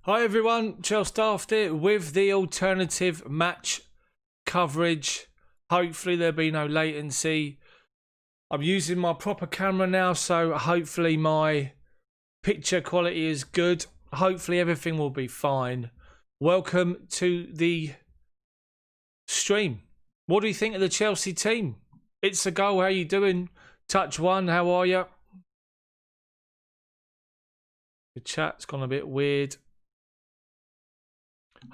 Hi everyone, Chels Daft here with the alternative match coverage. Hopefully there'll be no latency. I'm using my proper camera now, so hopefully my picture quality is good. Hopefully everything will be fine. Welcome to the stream. What do you think of the Chelsea team? It's a goal. How you doing? Touch one, how are you? The chat's gone a bit weird.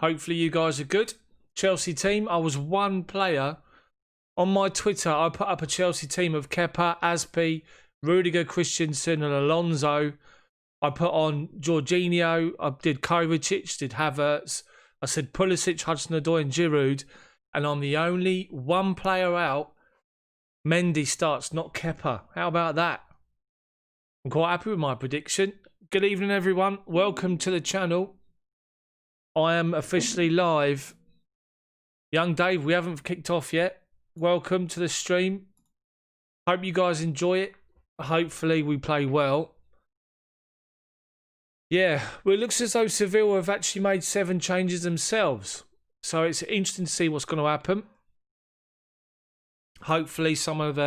Hopefully you guys are good. Chelsea team. I was one player on my Twitter. I put up a Chelsea team of Kepa, Aspi, Rudiger, Christensen and Alonso. I put on Jorginho. I did Kovacic, did Havertz. I said Pulisic, Hudson-Odoi and Giroud. And I'm the only one player out. Mendy starts, not Kepa. How about that? I'm quite happy with my prediction. Good evening, everyone. Welcome to the channel. I am officially live. Young Dave, we haven't kicked off yet. Welcome to the stream. Hope you guys enjoy it. Hopefully we play well. Yeah, well, it looks as though Sevilla have actually made 7 changes themselves. So it's interesting to see what's going to happen. Hopefully some of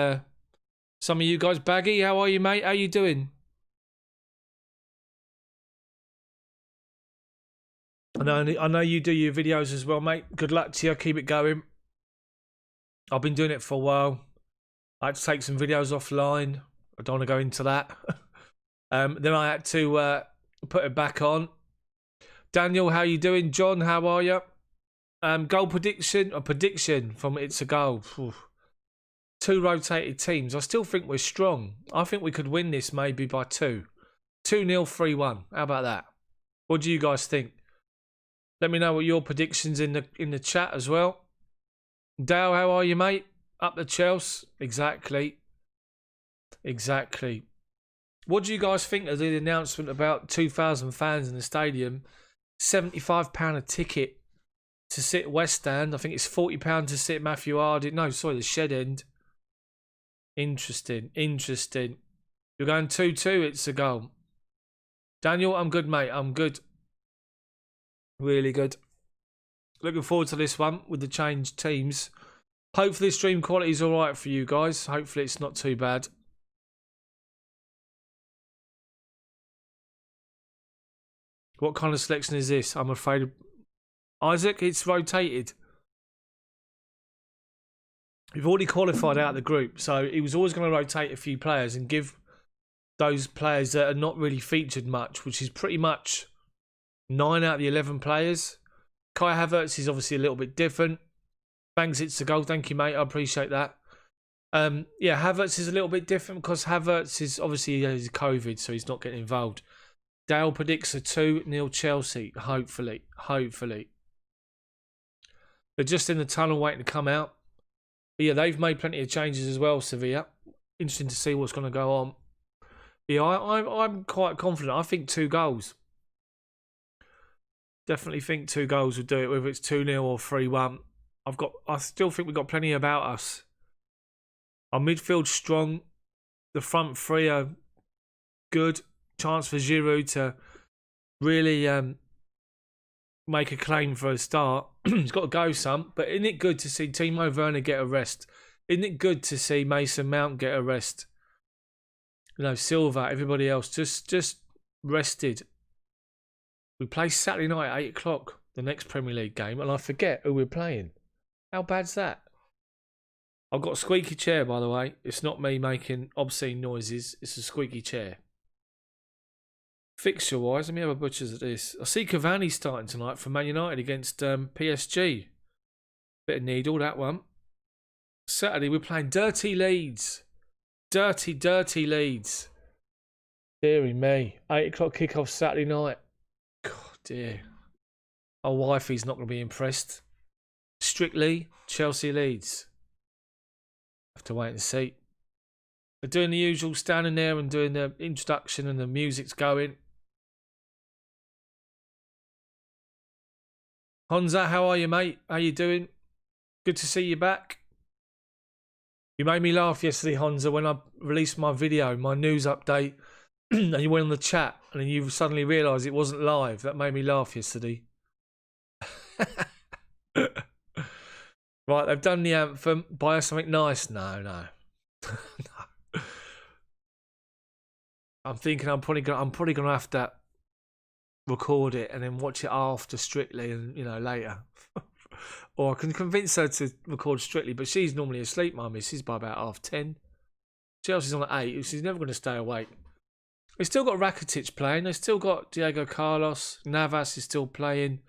you guys. Baggy, how are you, mate? How you doing? I know you do your videos as well, mate. Good luck to you. Keep it going. I've been doing it for a while. I had to take some videos offline. I don't want to go into that. Then I had to put it back on. Daniel, how you doing? John, how are you? Goal prediction. A prediction from It's a Goal. 2 rotated teams. I still think we're strong. I think we could win this maybe by 2. 2-0, 3-1. How about that? What do you guys think? Let me know what your predictions in the chat as well. Dale, how are you, mate? Up the Chels? Exactly. Exactly. What do you guys think of the announcement about 2,000 fans in the stadium? £75 a ticket to sit West End. I think it's £40 to sit Matthew Harding. No, sorry, the Shed End. Interesting. Interesting. You're going 2-2. It's a goal. Daniel, I'm good, mate. I'm good. Really good. Looking forward to this one with the changed teams. Hopefully the stream quality is alright for you guys. Hopefully it's not too bad. What kind of selection is this? I'm afraid of... Isaac, it's rotated. We've already qualified out of the group, so he was always going to rotate a few players and give those players that are not really featured much, which is pretty much 9 out of the 11 players. Kai Havertz is obviously a little bit different. Thanks, It's a Goal. Thank you, mate. I appreciate that. Yeah, Havertz is a little bit different because Havertz is obviously has COVID, so he's not getting involved. Dale predicts a 2-0 Chelsea. Hopefully. Hopefully. They're just in the tunnel waiting to come out. But yeah, they've made plenty of changes as well, Sevilla. Interesting to see what's going to go on. Yeah, I'm quite confident. I think 2 goals. Definitely think 2 goals will do it, whether it's 2-0 or 3-1. I still think we've got plenty about us. Our midfield's strong. The front 3 are good. Chance for Giroud to really make a claim for a start. He's got to go some, but isn't it good to see Timo Werner get a rest? Isn't it good to see Mason Mount get a rest? You know, Silva, everybody else just rested. We play Saturday night at 8 o'clock, the next Premier League game, and I forget who we're playing. How bad's that? I've got a squeaky chair, by the way. It's not me making obscene noises. It's a squeaky chair. Fixture-wise, let me have a butcher's at this. I see Cavani starting tonight for Man United against PSG. Bit of needle, that one. Saturday, we're playing Dirty Leeds. Dirty Leeds. Deary me. 8 o'clock kickoff Saturday night. God dear. Our wifey's not going to be impressed. Strictly Chelsea Leeds. Have to wait and see. They're doing the usual, standing there and doing the introduction and the music's going. Honza, how are you, mate? How you doing? Good to see you back. You made me laugh yesterday, Honza, when I released my video, my news update and you went on the chat, and then you suddenly realised it wasn't live. That made me laugh yesterday. Right, they've done the anthem. Buy us something nice. No. No. I'm thinking I'm probably gonna have to record it and then watch it after Strictly, and later. Or I can convince her to record Strictly, but she's normally asleep, my missus, by about 10:30. Chelsea's on at 8, she's never going to stay awake. They've still got Rakitic playing. They've still got Diego Carlos. Navas is still playing.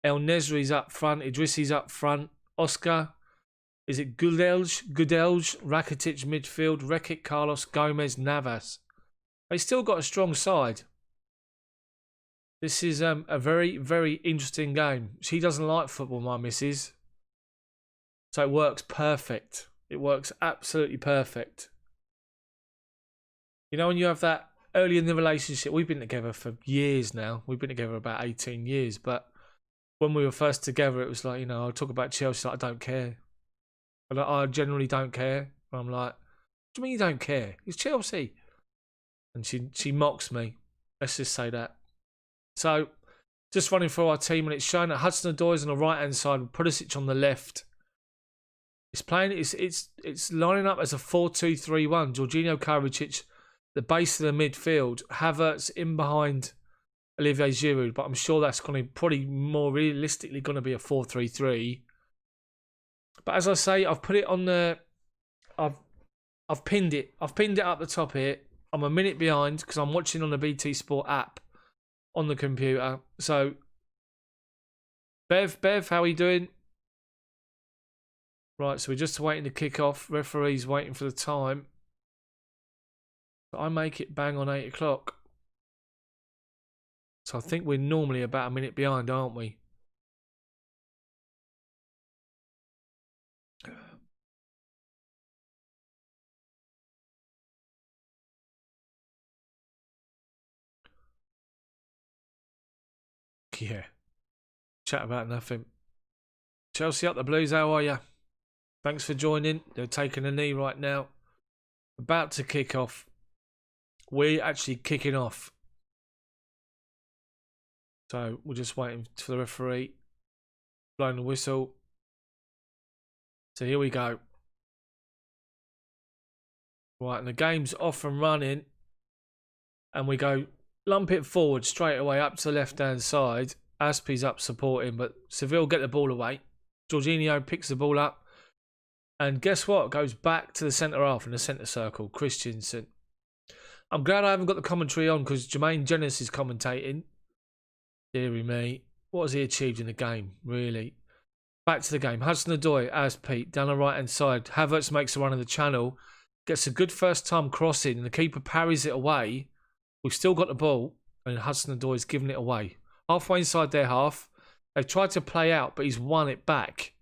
El Nesri's up front. Idrissi's up front. Oscar. Is it Gudelj? Rakitic midfield. Rekic, Carlos, Gomez, Navas. They still got a strong side. This is a very, very interesting game. She doesn't like football, my missus. So it works perfect. It works absolutely perfect. You know, when you have that early in the relationship, we've been together for years now. We've been together about 18 years. But when we were first together, it was like, I'll talk about Chelsea. Like, I don't care. I generally don't care. I'm like, what do you mean you don't care? It's Chelsea. And she mocks me. Let's just say that. So, just running through our team, and it's showing that Hudson-Odoi on the right-hand side with Pulisic on the left. It's playing. It's lining up as a 4-2-3-1. Jorginho, Kovacic, the base of the midfield. Havertz in behind Olivier Giroud, but I'm sure that's going to probably more realistically going to be a 4-3-3. But as I say, I've put it on the. I've pinned it. I've pinned it up the top here. I'm a minute behind because I'm watching on the BT Sport app on the computer. So, Bev, how are you doing? Right, so we're just waiting to kick off. Referee's waiting for the time. But I make it bang on 8 o'clock. So I think we're normally about a minute behind, aren't we? Yeah. Chat about nothing. Chelsea up the Blues, how are you? Thanks for joining. They're taking a knee right now. About to kick off. We're actually kicking off. So we're just waiting for the referee. Blowing the whistle. So here we go. Right, and the game's off and running. And we go lump it forward straight away up to the left-hand side. Aspie's up supporting, but Seville get the ball away. Jorginho picks the ball up. And guess what? Goes back to the centre half in the centre circle. Christensen. I'm glad I haven't got the commentary on because Jermaine Jenas is commentating. Deary me. What has he achieved in the game, really? Back to the game. Hudson-Odoi, Aspie, down the right-hand side. Havertz makes a run of the channel. Gets a good first-time crossing, and the keeper parries it away. We've still got the ball, and Hudson-Odoi's given it away. Halfway inside their half. They've tried to play out, but he's won it back.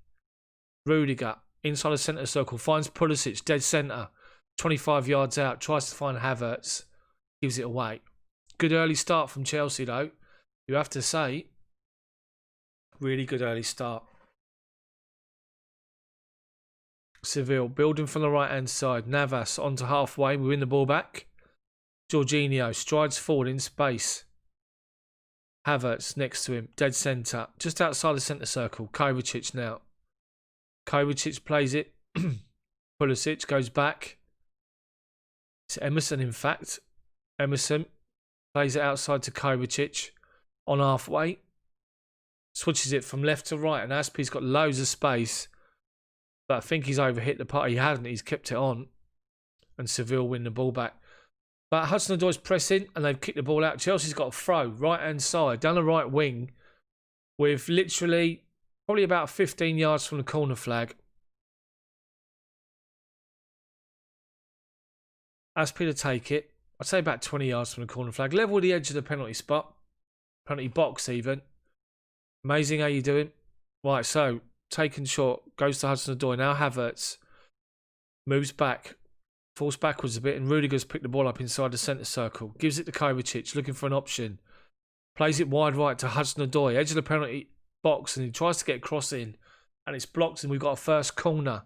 Rudiger, inside the centre circle, finds Pulisic, dead centre. 25 yards out, tries to find Havertz. Gives it away. Good early start from Chelsea, though. You have to say. Really good early start. Seville, building from the right-hand side. Navas onto halfway. We win the ball back. Jorginho strides forward in space. Havertz next to him. Dead centre. Just outside the centre circle. Kovacic now. Kovacic plays it. Pulisic goes back. It's Emerson, in fact. Emerson plays it outside to Kovacic on halfway. Switches it from left to right, and Aspie's got loads of space. But I think he's overhit the part. He hasn't. He's kept it on. And Seville win the ball back. But Hudson-Odoi's pressing, and they've kicked the ball out. Chelsea's got a throw, right-hand side, down the right wing, with literally probably about 15 yards from the corner flag. Aspie to take it. I'd say about 20 yards from the corner flag. Level with the edge of the penalty spot. Penalty box, even. Amazing how you doing. Right, so, taken short. Goes to Hudson-Odoi. Now Havertz moves back. Falls backwards a bit, and Rudiger's picked the ball up inside the centre circle. Gives it to Kovacic, looking for an option. Plays it wide right to Hudson-Odoi, edge of the penalty box, and he tries to get a cross in, and it's blocked, and we've got a first corner.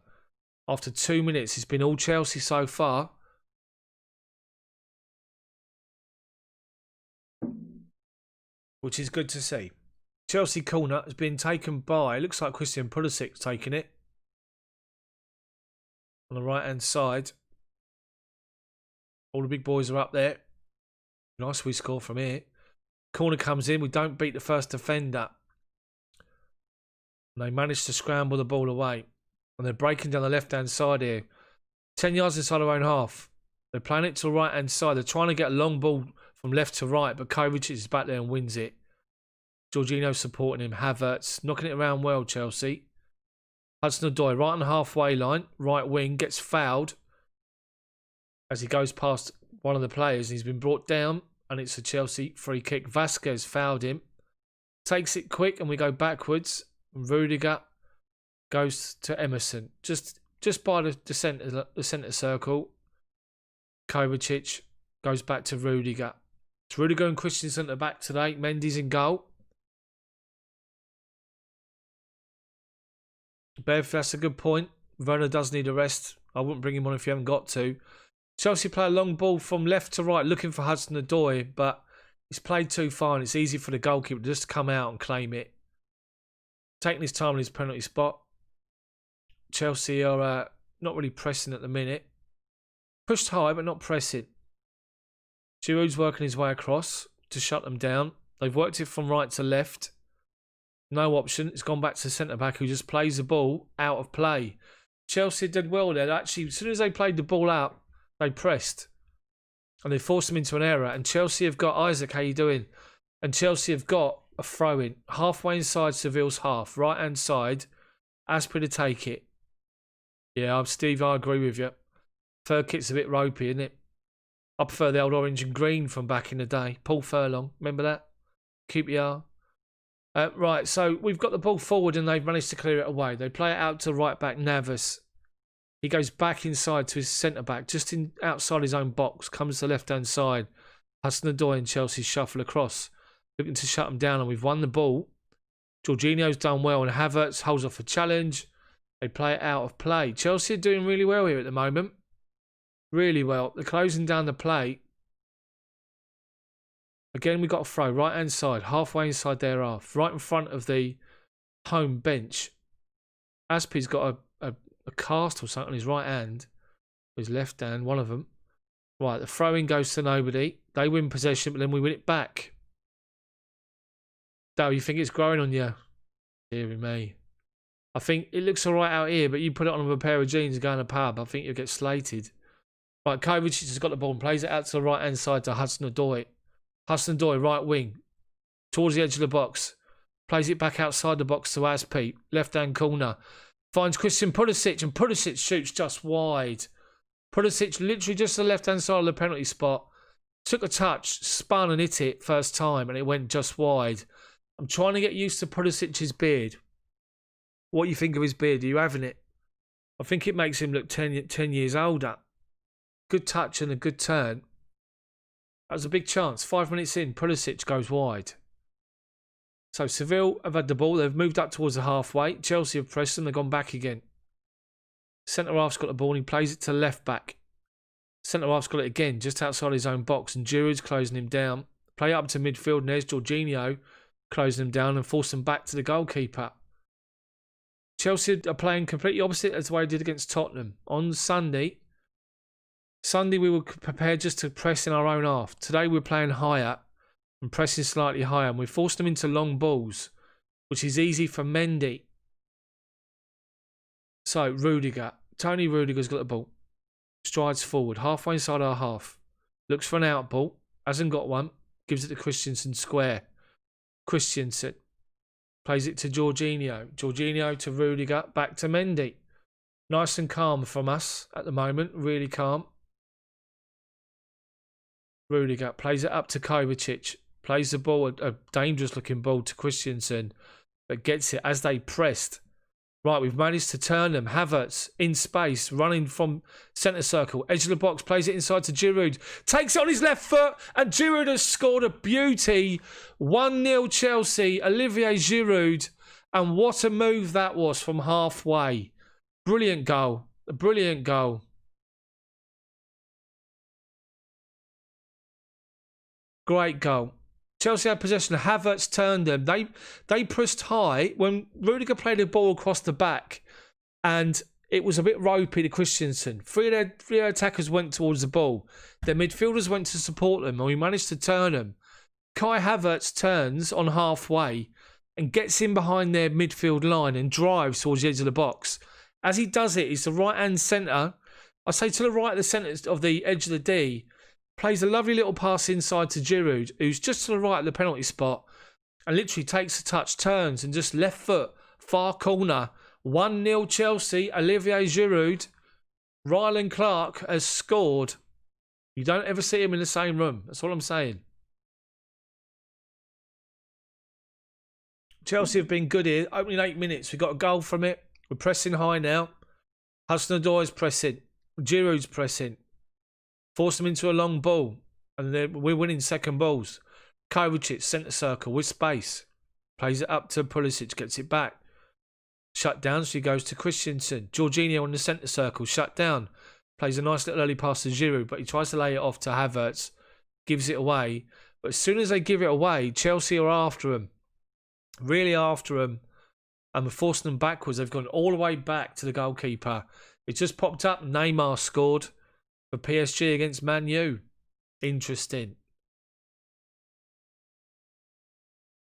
After 2 minutes, it's been all Chelsea so far. which is good to see. Chelsea corner has been taken by, looks like Christian Pulisic taking it. On the right-hand side. All the big boys are up there. Nice we score from here. Corner comes in. We don't beat the first defender. And they manage to scramble the ball away. And they're breaking down the left-hand side here. 10 yards inside our own half. They're playing it to the right-hand side. They're trying to get a long ball from left to right. But Kovacic is back there and wins it. Jorginho supporting him. Havertz knocking it around well, Chelsea. Hudson-Odoi right on the halfway line. Right wing gets fouled. As he goes past one of the players. He's been brought down. And it's a Chelsea free kick. Vasquez fouled him. Takes it quick and we go backwards. Rudiger goes to Emerson. Just by the centre circle. Kovacic goes back to Rudiger. It's Rudiger and Christensen at the back today. Mendy's in goal. Bev, that's a good point. Werner does need a rest. I wouldn't bring him on if you haven't got to. Chelsea play a long ball from left to right looking for Hudson-Odoi, but he's played too far and it's easy for the goalkeeper to just come out and claim it. Taking his time on his penalty spot. Chelsea are not really pressing at the minute. Pushed high but not pressing. Giroud's working his way across to shut them down. They've worked it from right to left. No option. It's gone back to centre-back who just plays the ball out of play. Chelsea did well there. Actually, as soon as they played the ball out, they pressed. And they forced him into an error. And Chelsea have got... Isaac, how you doing? And Chelsea have got a throw-in. Halfway inside Seville's half. Right-hand side. Aspi to take it. Yeah, Steve, I agree with you. Third kit's a bit ropey, isn't it? I prefer the old orange and green from back in the day. Paul Furlong. Remember that? QPR. Right, so we've got the ball forward and they've managed to clear it away. They play it out to right back Navas. He goes back inside to his centre-back, just outside his own box, comes to the left-hand side. Hudson-Odoi and Chelsea shuffle across, looking to shut them down, and we've won the ball. Jorginho's done well, and Havertz holds off a challenge. They play it out of play. Chelsea are doing really well here at the moment. Really well. They're closing down the play. Again, we've got a throw, right-hand side, halfway inside their half, right in front of the home bench. Aspi's got a cast or something on his right hand, his left hand, one of them. Right, the throw-in goes to nobody. They win possession, but then we win it back. Dale, you think it's growing on you? Dear me. I think it looks all right out here, but you put it on with a pair of jeans and go in a pub, I think you'll get slated. Right, Kovacic has got the ball and plays it out to the right-hand side to Hudson-Odoi. Hudson-Odoi, right wing, towards the edge of the box. Plays it back outside the box to Aspi. Left-hand corner. Finds Christian Pulisic, and Pulisic shoots just wide. Pulisic literally just to the left-hand side of the penalty spot. Took a touch, spun and hit it first time, and it went just wide. I'm trying to get used to Pulisic's beard. What do you think of his beard? Are you having it? I think it makes him look 10 years older. Good touch and a good turn. That was a big chance. 5 minutes in, Pulisic goes wide. So Seville have had the ball. They've moved up towards the halfway. Chelsea have pressed them. They've gone back again. Centre-half's got the ball and he plays it to left back. Centre-half's got it again, just outside his own box. And Giroud's closing him down. Play up to midfield and there's Jorginho closing him down and forcing him back to the goalkeeper. Chelsea are playing completely opposite as the way they did against Tottenham. On Sunday we were prepared just to press in our own half. Today we're playing higher and pressing slightly higher. And we forced them into long balls, which is easy for Mendy. So Rudiger. Tony Rudiger's got the ball. Strides forward. Halfway inside our half. Looks for an out ball. Hasn't got one. Gives it to Christensen square. Christensen. Plays it to Jorginho. Jorginho to Rudiger. Back to Mendy. Nice and calm from us at the moment. Really calm. Rudiger plays it up to Kovacic. Plays the ball, a dangerous looking ball to Christensen. But gets it as they pressed. Right, we've managed to turn them. Havertz in space, running from centre circle. Edge of the box, plays it inside to Giroud. Takes it on his left foot. And Giroud has scored a beauty. 1-0 Chelsea. Olivier Giroud. And what a move that was from halfway. Brilliant goal. A brilliant goal. Great goal. Chelsea had possession. Havertz turned them. They pressed high when Rudiger played the ball across the back, and it was a bit ropey to Christensen. Three of their attackers went towards the ball. Their midfielders went to support them, and we managed to turn them. Kai Havertz turns on halfway and gets in behind their midfield line and drives towards the edge of the box. As he does it, he's the right-hand centre. I say to the right of the centre of the edge of the D. Plays a lovely little pass inside to Giroud, who's just to the right of the penalty spot, and literally takes a touch, turns, and just left foot, far corner. 1-0 Chelsea, Olivier Giroud. Ryland Clark has scored. You don't ever see him in the same room. That's all I'm saying. Chelsea have been good here. Opening 8 minutes. We got a goal from it. We're pressing high now. Hudson-Odoi is pressing. Giroud's pressing. Force them into a long ball. And we're winning second balls. Kovacic, centre circle with space. Plays it up to Pulisic, gets it back. Shut down, so he goes to Christensen. Jorginho on the centre circle, shut down. Plays a nice little early pass to Giroud, but he tries to lay it off to Havertz. Gives it away. But as soon as they give it away, Chelsea are after him. Really after him. And we're forcing them backwards. They've gone all the way back to the goalkeeper. It just popped up. Neymar scored for PSG against Man U. Interesting.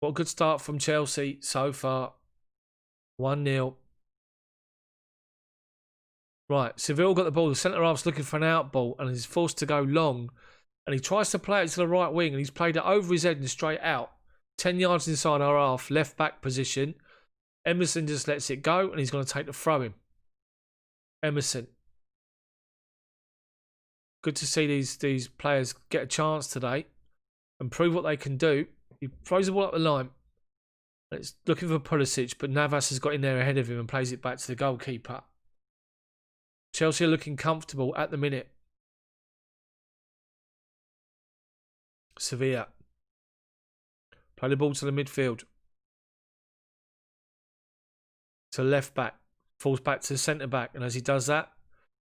What a good start from Chelsea so far. 1-0. Right, Seville got the ball. The centre-half's looking for an out ball and he's forced to go long. And he tries to play it to the right wing and he's played it over his head and straight out. 10 yards inside our half, left back position. Emerson just lets it go and he's going to take the throw-in. Emerson. Good to see these players get a chance today and prove what they can do. He throws the ball up the line. It's looking for Pulisic, but Navas has got in there ahead of him and plays it back to the goalkeeper. Chelsea are looking comfortable at the minute. Sevilla. Play the ball to the midfield. To left back. Falls back to the centre back. And as he does that,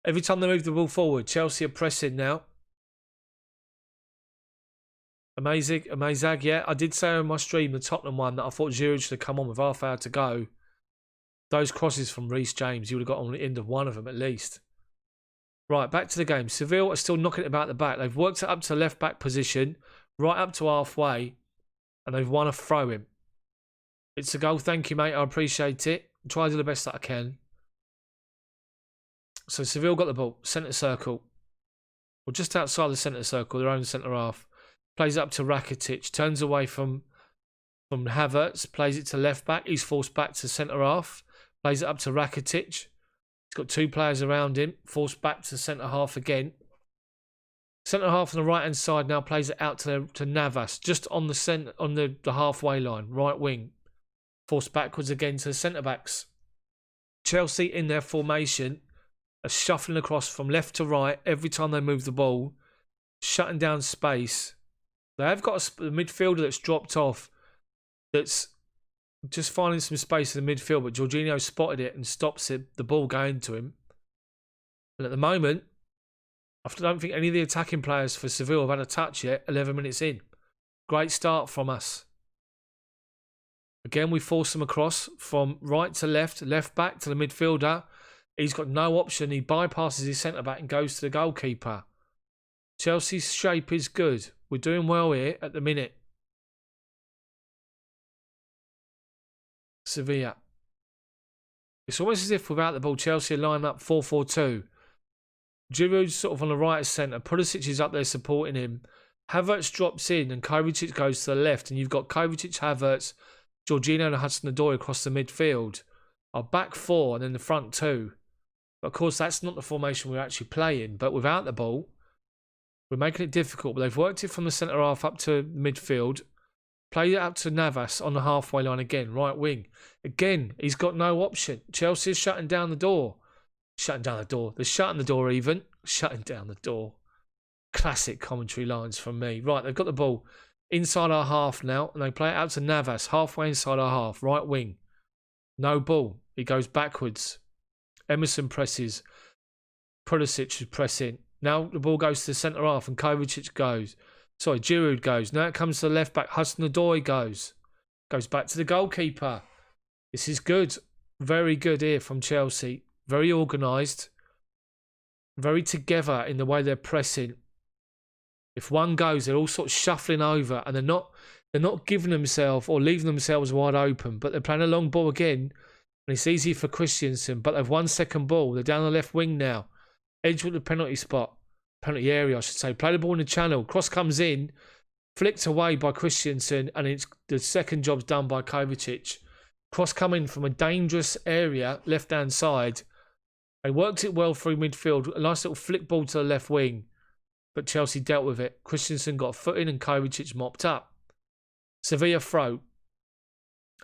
every time they move the ball forward, Chelsea are pressing now. Amazing, yeah. I did say on my stream, the Tottenham one, that I thought Giroud should have come on with half hour to go. Those crosses from Reece James, he would have got on the end of one of them at least. Right, back to the game. Seville are still knocking it about the back. They've worked it up to left back position, right up to halfway, and they've won a throw-in. It's a goal. Thank you, mate. I appreciate it. I'll try to do the best that I can. So Seville got the ball. Centre circle. Well, just outside the centre circle, their own centre half. Plays it up to Rakitic. Turns away from Havertz. Plays it to left back. He's forced back to centre half. Plays it up to Rakitic. He's got two players around him. Forced back to centre half again. Centre half on the right hand side now plays it out to Navas. Just on the halfway line. Right wing. Forced backwards again to the centre backs. Chelsea in their formation are shuffling across from left to right every time they move the ball. Shutting down space. They have got a midfielder that's dropped off, that's just finding some space in the midfield, but Jorginho spotted it and stops the ball going to him. And at the moment, I don't think any of the attacking players for Seville have had a touch yet, 11 minutes in. Great start from us. Again, we force them across from right to left, left back to the midfielder. He's got no option. He bypasses his centre-back and goes to the goalkeeper. Chelsea's shape is good. We're doing well here at the minute. Sevilla. It's almost as if without the ball, Chelsea are lining up 4-4-2. Giroud's sort of on the right centre. Pulisic is up there supporting him. Havertz drops in and Kovacic goes to the left. And you've got Kovacic, Havertz, Jorginho and Hudson-Odoi across the midfield. Our back four and then the front two. But of course, that's not the formation we're actually playing. But without the ball, we're making it difficult. But they've worked it from the centre half up to midfield. Played it up to Navas on the halfway line again, right wing. Again, he's got no option. Chelsea is shutting down the door. Shutting down the door. They're shutting the door even. Shutting down the door. Classic commentary lines from me. Right, they've got the ball inside our half now. And they play it out to Navas, halfway inside our half, right wing. No ball. He goes backwards. Emerson presses. Pulisic is pressing. Now the ball goes to the centre half and Kovacic goes. Sorry, Giroud goes. Now it comes to the left back. Hudson-Odoi goes. Goes back to the goalkeeper. This is good. Very good here from Chelsea. Very organised. Very together in the way they're pressing. If one goes, they're all sort of shuffling over, and they're not giving themselves or leaving themselves wide open, but they're playing a long ball again, and it's easy for Christensen, but they've won second ball. They're down the left wing now. Edge with the penalty spot. Penalty area, I should say. Play the ball in the channel. Cross comes in, flicked away by Christensen, and it's the second job's done by Kovacic. Cross coming from a dangerous area, left-hand side. They worked it well through midfield. A nice little flick ball to the left wing. But Chelsea dealt with it. Christensen got a foot in and Kovacic mopped up. Sevilla throw.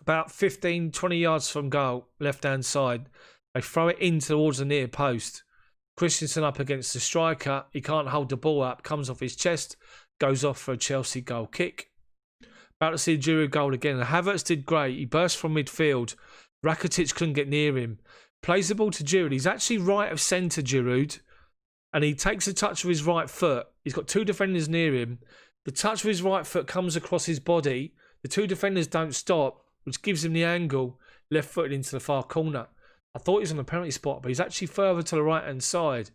About 15, 20 yards from goal, left-hand side. They throw it in towards the near post. Christensen up against the striker. He can't hold the ball up. Comes off his chest. Goes off for a Chelsea goal kick. About to see a Giroud goal again. And Havertz did great. He burst from midfield. Rakitic couldn't get near him. Plays the ball to Giroud. He's actually right of centre, Giroud. And he takes a touch with his right foot. He's got two defenders near him. The touch with his right foot comes across his body. The two defenders don't stop, which gives him the angle, left footed into the far corner. I thought he was on the penalty spot, but he's actually further to the right-hand side.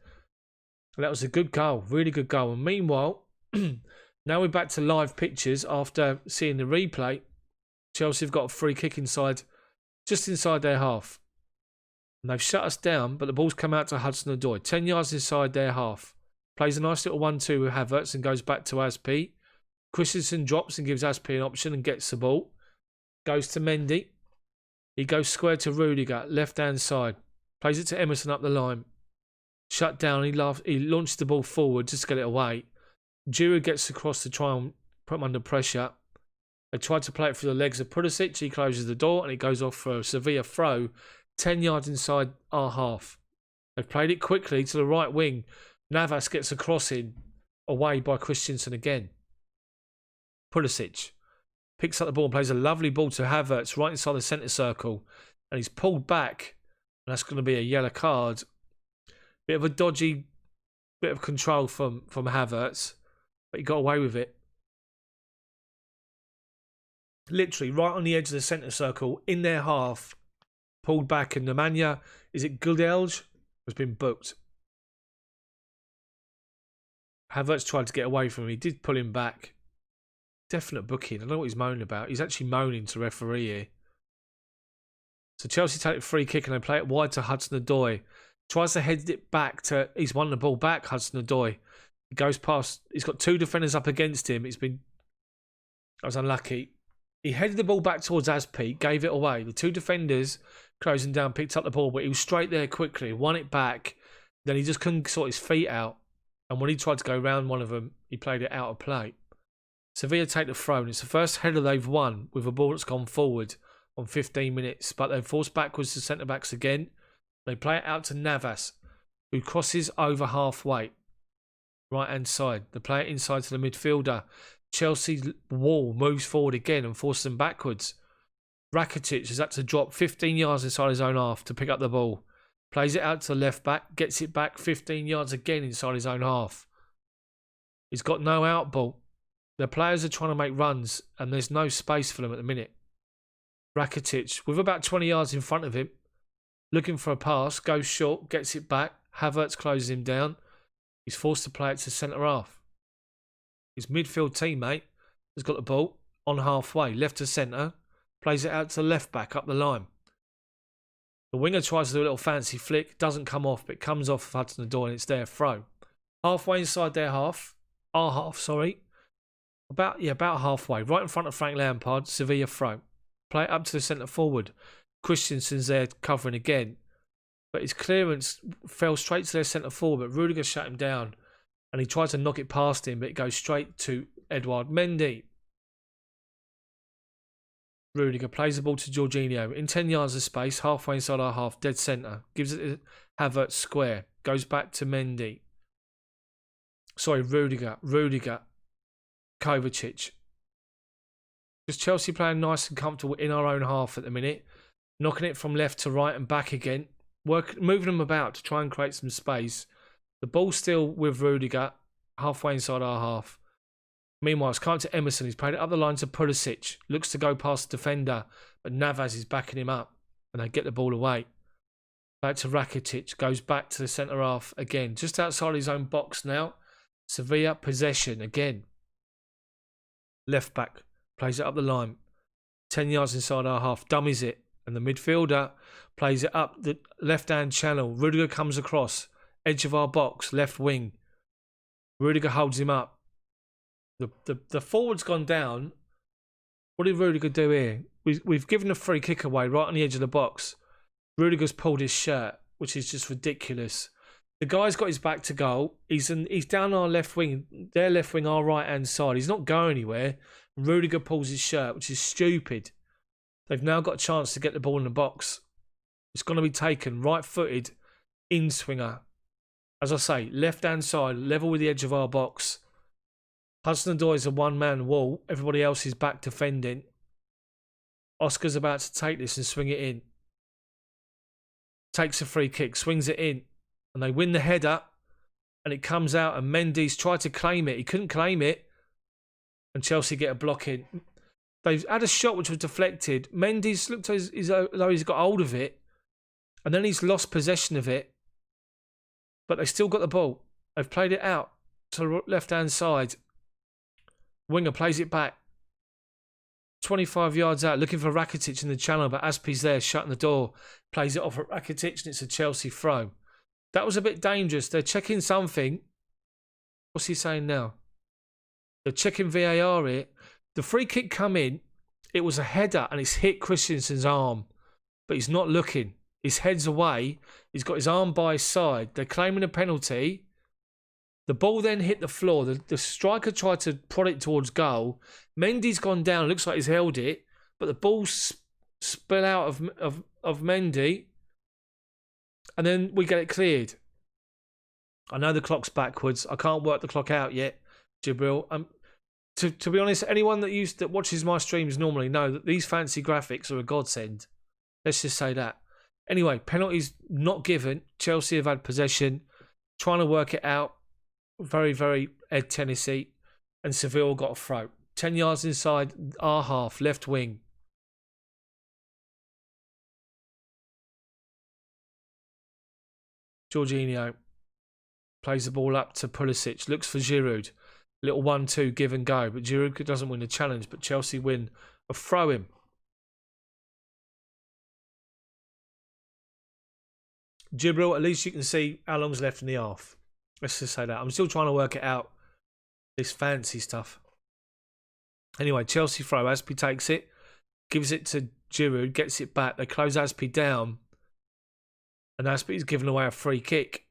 And that was a good goal, really good goal. And meanwhile, now we're back to live pictures after seeing the replay. Chelsea have got a free kick inside, just inside their half. And they've shut us down, but the ball's come out to Hudson-Odoi. 10 yards inside their half. Plays a nice little 1-2 with Havertz and goes back to Aspi. Christensen drops and gives Aspi an option and gets the ball. Goes to Mendy. He goes square to Rudiger, left-hand side. Plays it to Emerson up the line. Shut down. He launched the ball forward just to get it away. Giroud gets across to try and put him under pressure. They tried to play it through the legs of Pulisic. He closes the door and it goes off for a Sevilla throw. 10 yards inside our half. They've played it quickly to the right wing. Navas gets a cross in, away by Christensen again. Pulisic picks up the ball and plays a lovely ball to Havertz right inside the centre circle. And he's pulled back. And that's going to be a yellow card. Bit of a dodgy, bit of control from Havertz. But he got away with it. Literally right on the edge of the centre circle, in their half. Pulled back, and Nemanja, is it Gudelj, has been booked. Havertz tried to get away from him. He did pull him back. Definite booking. I don't know what he's moaning about. He's actually moaning to referee here. So Chelsea take a free kick and they play it wide to Hudson-Odoi. Tries to head it back to... He's won the ball back, Hudson-Odoi. He goes past... He's got two defenders up against him. That was unlucky. He headed the ball back towards Aspi, gave it away. The two defenders closing down, picked up the ball, but he was straight there quickly, won it back. Then he just couldn't sort his feet out. And when he tried to go round one of them, he played it out of play. Sevilla take the throw, and it's the first header they've won with a ball that's gone forward on 15 minutes. But they're forced backwards to centre-backs again. They play it out to Navas, who crosses over halfway. Right-hand side. They play it inside to the midfielder. Chelsea's wall moves forward again and forces them backwards. Rakitic has had to drop 15 yards inside his own half to pick up the ball. Plays it out to the left back, gets it back 15 yards again inside his own half. He's got no out ball. The players are trying to make runs and there's no space for them at the minute. Rakitic, with about 20 yards in front of him, looking for a pass, goes short, gets it back. Havertz closes him down. He's forced to play it to centre half. His midfield teammate has got the ball on halfway, left to centre, plays it out to left back up the line. The winger tries to do a little fancy flick, doesn't come off, but comes off of Hudson-Odoi and it's their throw. Halfway inside their half, our half, sorry. About halfway, right in front of Frank Lampard, Sevilla throw. Play it up to the centre forward. Christensen's there covering again. But his clearance fell straight to their centre forward, but Rudiger shut him down. And he tried to knock it past him, but it goes straight to Edouard Mendy. Rudiger plays the ball to Jorginho. In 10 yards of space, halfway inside our half, dead centre. Gives it to Havertz square. Goes back to Mendy. Sorry, Rudiger. Kovacic. Just Chelsea playing nice and comfortable in our own half at the minute. Knocking it from left to right and back again. Moving them about to try and create some space. The ball still with Rudiger, halfway inside our half. Meanwhile, it's come to Emerson. He's played it up the line to Pulisic. Looks to go past the defender, but Navas is backing him up, and they get the ball away. Back to Rakitic. Goes back to the centre half again, just outside his own box now. Sevilla possession again. Left back plays it up the line. 10 yards inside our half. Dummies it. And the midfielder plays it up the left-hand channel. Rudiger comes across. Edge of our box. Left wing. Rudiger holds him up. The forward's gone down. What did Rudiger do here? We've given a free kick away right on the edge of the box. Rudiger's pulled his shirt, which is just ridiculous. The guy's got his back to goal. He's down our left wing, their left wing, our right-hand side. He's not going anywhere. Rudiger pulls his shirt, which is stupid. They've now got a chance to get the ball in the box. It's going to be taken right-footed, in-swinger. As I say, left-hand side, level with the edge of our box. Hudson-Odoi is a one-man wall. Everybody else is back defending. Oscar's about to take this and swing it in. Takes a free kick, swings it in. And they win the header. And it comes out and Mendy's tried to claim it. He couldn't claim it. And Chelsea get a block in. They've had a shot which was deflected. Mendy's looked as though he's got hold of it. And then he's lost possession of it. But they still got the ball. They've played it out to the left-hand side. Winger plays it back. 25 yards out, looking for Rakitic in the channel, but Aspi's there, shutting the door. Plays it off at Rakitic, and it's a Chelsea throw. That was a bit dangerous. They're checking something. What's he saying now? They're checking VAR here. The free kick come in. It was a header, and it's hit Christensen's arm. But he's not looking. His head's away. He's got his arm by his side. They're claiming a penalty. The ball then hit the floor. The striker tried to prod it towards goal. Mendy's gone down. Looks like he's held it. But the ball spill out of Mendy. And then we get it cleared. I know the clock's backwards. I can't work the clock out yet, Jibril. To be honest, anyone that watches my streams normally know that these fancy graphics are a godsend. Let's just say that. Anyway, penalties not given. Chelsea have had possession. Trying to work it out. Very, very Ed Tennessee. And Seville got a throw. 10 yards inside our half, left wing. Jorginho plays the ball up to Pulisic. Looks for Giroud. Little 1-2 give and go. But Giroud doesn't win the challenge. But Chelsea win a throw in. Jibril, at least you can see how long's left in the half. Let's just say that. I'm still trying to work it out. This fancy stuff. Anyway, Chelsea throw. Aspi takes it. Gives it to Giroud. Gets it back. They close Aspi down. And Aspi's given away a free kick.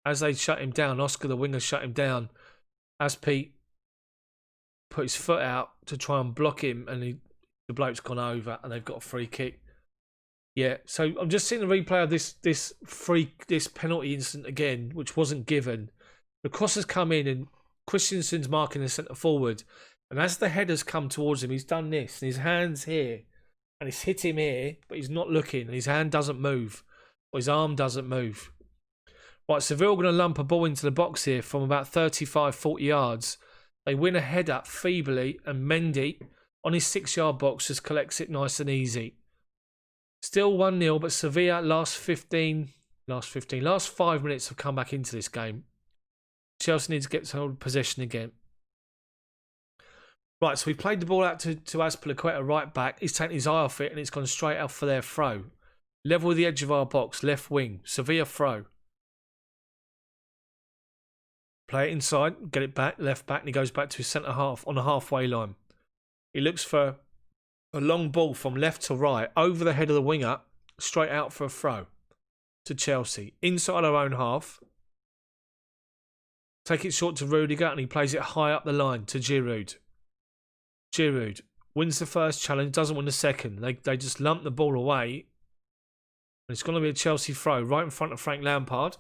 As they shut him down, Oscar, the winger, shut him down. Aspi put his foot out to try and block him. And the bloke's gone over. And they've got a free kick. Yeah, so I'm just seeing the replay of this penalty incident again, which wasn't given. The cross has come in and Christensen's marking the centre forward. And as the header's come towards him, he's done this. And his hand's here. And it's hit him here, but he's not looking. And his hand doesn't move. Or his arm doesn't move. Right, Seville going to lump a ball into the box here from about 35, 40 yards. They win a header feebly. And Mendy, on his 6-yard box, just collects it nice and easy. Still 1-0, but Sevilla last 5 minutes have come back into this game. Chelsea needs to get some possession again. Right, so we played the ball out to Azpilicueta right back. He's taken his eye off it and it's gone straight out for their throw. Level with the edge of our box, left wing. Sevilla throw. Play it inside, get it back, left back, and he goes back to his centre half on the halfway line. He looks for a long ball from left to right, over the head of the winger, straight out for a throw to Chelsea. Inside our own half. Take it short to Rudiger, and he plays it high up the line to Giroud. Giroud wins the first challenge, doesn't win the second. They just lump the ball away. And it's going to be a Chelsea throw right in front of Frank Lampard.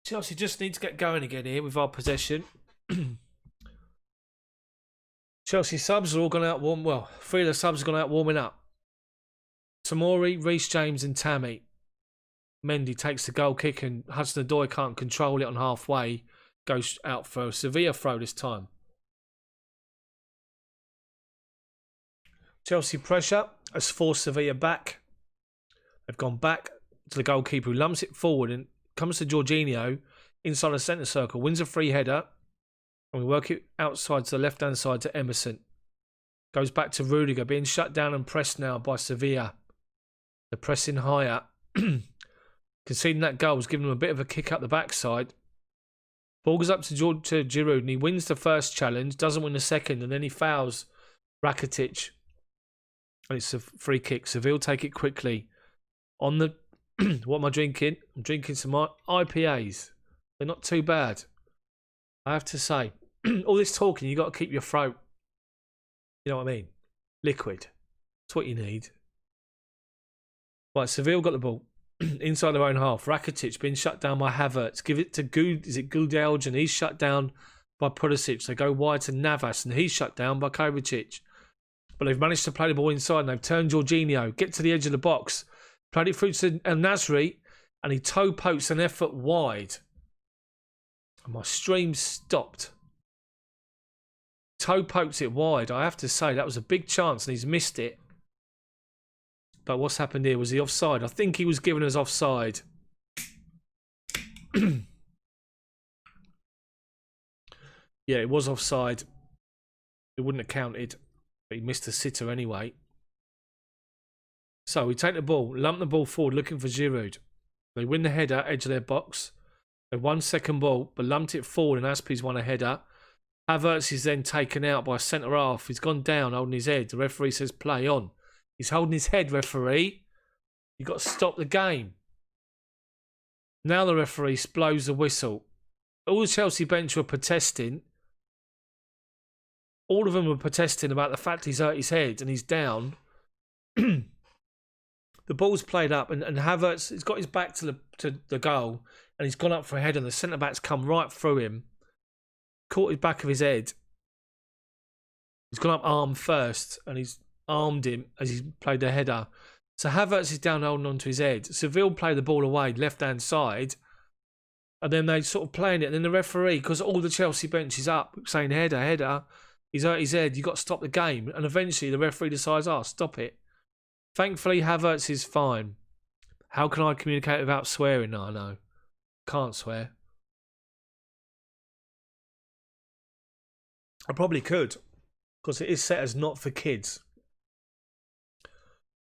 Chelsea just need to get going again here with our possession. Chelsea subs are all gone out warm. Well, 3 of the subs have gone out warming up. Tamori, Reece James and Tammy. Mendy takes the goal kick and Hudson-Odoi can't control it on halfway. Goes out for a Sevilla throw this time. Chelsea pressure has forced Sevilla back. They've gone back to the goalkeeper who lumps it forward and comes to Jorginho inside the centre circle, wins a free header, and we work it outside to the left-hand side to Emerson. Goes back to Rudiger, being shut down and pressed now by Sevilla. They're pressing higher. Conceding that goal was giving him a bit of a kick up the backside. Ball goes up to Giroud and he wins the first challenge, doesn't win the second, and then he fouls Rakitic. And it's a free kick. Seville take it quickly. On the... what am I drinking? I'm drinking some IPAs. They're not too bad, I have to say. All this talking, you got to keep your throat. You know what I mean? Liquid. That's what you need. Right, Seville got the ball. Inside their own half. Rakitic being shut down by Havertz. Give it to Gudjelj, and he's shut down by Pulisic. They go wide to Navas and he's shut down by Kovacic. But they've managed to play the ball inside and they've turned Jorginho. Get to the edge of the box. Played it through to El Nasri and he toe pokes an effort wide. And my stream stopped. Toe pokes it wide. I have to say that was a big chance and he's missed it. But what's happened here? Was he offside? I think he was given us offside. Yeah, it was offside. It wouldn't have counted. But he missed a sitter anyway. So we take the ball, lump the ball forward looking for Giroud. They win the header, edge of their box. They won second ball, but lumped it forward and Aspie's won a header. Havertz is then taken out by a centre-half. He's gone down holding his head. The referee says play on. He's holding his head, referee. You've got to stop the game. Now the referee blows the whistle. All the Chelsea bench were protesting. All of them were protesting about the fact he's hurt his head and he's down. The ball's played up and Havertz has got his back to the goal and he's gone up for a header and the centre-back's come right through him. Caught his back of his head. He's gone up arm first and he's armed him as he played the header. So Havertz is down holding onto his head. Seville play the ball away, left-hand side. And then they sort of playing it. And then the referee, because all the Chelsea bench is up, saying header, header. He's hurt his head. You've got to stop the game. And eventually the referee decides, stop it. Thankfully, Havertz is fine. How can I communicate without swearing? No, I know. Can't swear. I probably could. Because it is set as not for kids.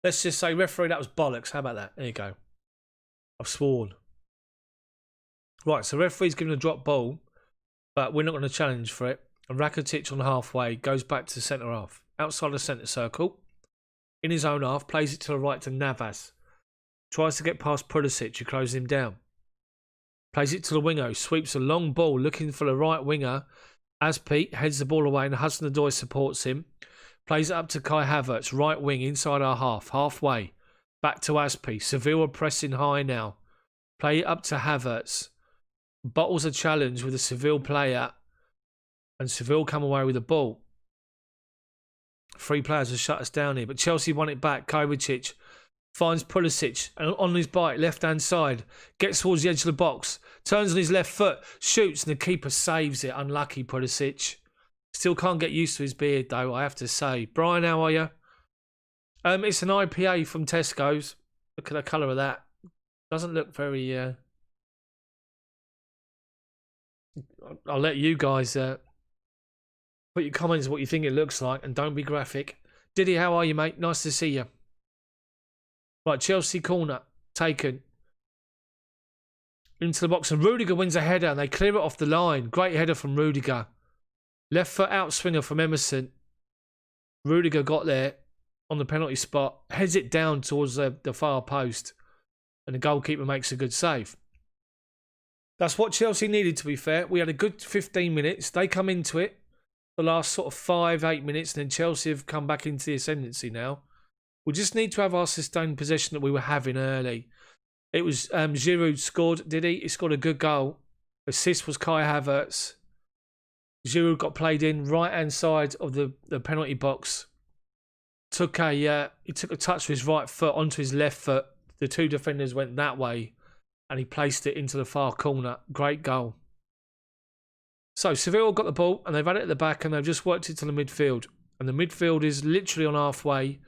Let's just say, referee, that was bollocks. How about that? There you go. I've sworn. Right, so referee's giving a drop ball, but we're not going to challenge for it. And Rakitic on halfway goes back to centre half. Outside the centre circle. In his own half, plays it to the right to Navas. Tries to get past Pulisic, who closes him down. Plays it to the winger, who sweeps a long ball looking for the right winger. Aspie heads the ball away and Hudson-Odoi supports him. Plays it up to Kai Havertz, right wing, inside our half, halfway. Back to Aspie. Seville are pressing high now. Play it up to Havertz. Bottles a challenge with a Seville player. And Seville come away with the ball. 3 players have shut us down here. But Chelsea won it back. Kovacic finds Pulisic on his bike, left-hand side. Gets towards the edge of the box. Turns on his left foot. Shoots and the keeper saves it. Unlucky Pulisic. Still can't get used to his beard, though, I have to say. Brian, how are you? It's an IPA from Tesco's. Look at the colour of that. Doesn't look very... I'll let you guys put your comments what you think it looks like and don't be graphic. Diddy, how are you, mate? Nice to see you. Right, Chelsea corner. Taken. Into the box and Rudiger wins a header and they clear it off the line. Great header from Rudiger. Left foot out swinger from Emerson. Rudiger got there on the penalty spot. Heads it down towards the far post. And the goalkeeper makes a good save. That's what Chelsea needed, to be fair. We had a good 15 minutes. They come into it the last sort of 5-8 minutes. And then Chelsea have come back into the ascendancy now. We just need to have our sustained possession that we were having early. It was Giroud scored, did he? He scored a good goal. Assist was Kai Havertz. Giroud got played in right-hand side of the penalty box. He took a touch with his right foot onto his left foot. The 2 defenders went that way. and he placed it into the far corner. Great goal. So Sevilla got the ball and they've had it at the back and they've just worked it to the midfield. And the midfield is literally on halfway,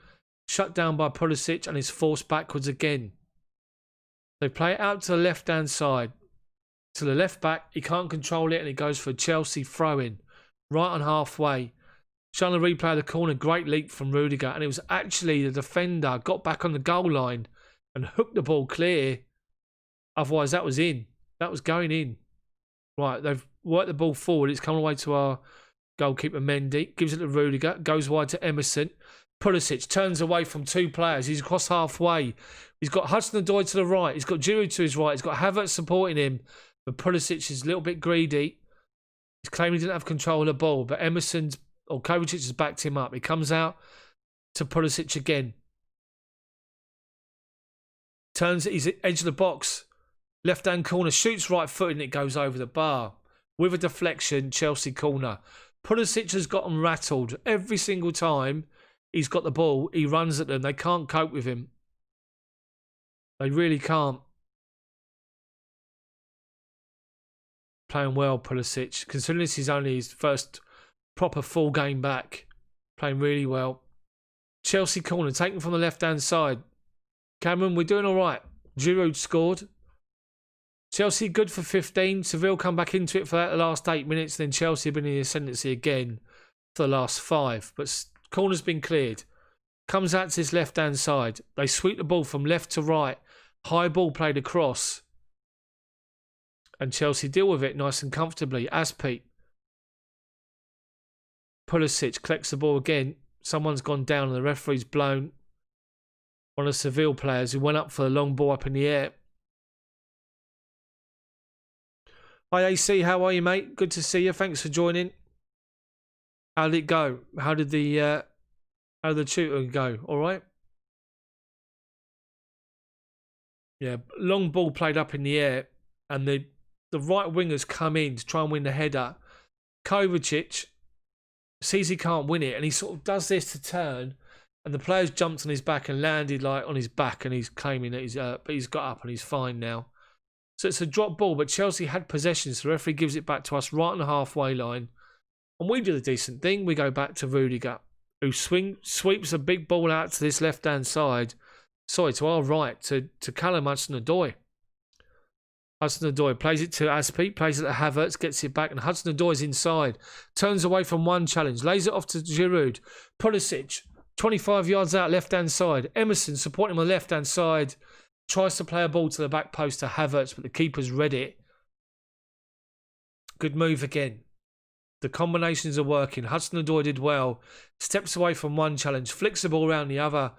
shut down by Pulisic and is forced backwards again. They play it out to the left-hand side. To the left back, he can't control it and it goes for a Chelsea throw-in. Right on halfway. Showing the replay of the corner, great leap from Rudiger. And it was actually the defender got back on the goal line and hooked the ball clear. Otherwise, that was in. That was going in. Right, they've worked the ball forward. It's come away to our goalkeeper Mendy. Gives it to Rudiger. Goes wide to Emerson. Pulisic turns away from two players. He's across halfway. He's got Hudson-Odoi to the right. He's got Giroud to his right. He's got Havertz supporting him. But Pulisic is a little bit greedy. He's claiming he didn't have control of the ball. But Kovacic has backed him up. He comes out to Pulisic again. Turns at his edge of the box. Left-hand corner, shoots right-footed and it goes over the bar. With a deflection, Chelsea corner. Pulisic has got them rattled. Every single time he's got the ball, he runs at them. They can't cope with him. They really can't. Playing well, Pulisic. Considering this is only his first proper full game back. Playing really well. Chelsea corner, taken from the left-hand side. Cameron, we're doing all right. Giroud scored. Chelsea good for 15. Seville come back into it for that last 8 minutes. Then Chelsea have been in the ascendancy again for the last 5. But corner's been cleared. Comes out to this left-hand side. They sweep the ball from left to right. High ball played across. And Chelsea deal with it nice and comfortably. Aspi. Pulisic collects the ball again. Someone's gone down and the referee's blown. One of the Seville players who went up for the long ball up in the air. Hi AC, how are you, mate? Good to see you. Thanks for joining. How did it go? How did the tutor go? All right. Yeah, long ball played up in the air, and the right wingers come in to try and win the header. Kovacic sees he can't win it, and he sort of does this to turn, and the player's jumped on his back and landed like on his back, and he's claiming that he's got up and he's fine now. So it's a drop ball, but Chelsea had possession, so the referee gives it back to us right on the halfway line. And we do the decent thing. We go back to Rudiger, who sweeps a big ball out to this left-hand side. Sorry, to our right, to Callum Hudson-Odoi. Hudson-Odoi plays it to Aspi, plays it to Havertz, gets it back, and Hudson-Odoi's inside. Turns away from one challenge, lays it off to Giroud. Pulisic, 25 yards out, left-hand side. Emerson supporting him on the left-hand side. Tries to play a ball to the back post to Havertz, but the keeper's read it. Good move again. The combinations are working. Hudson-Odoi did well. Steps away from one challenge. Flicks the ball around the other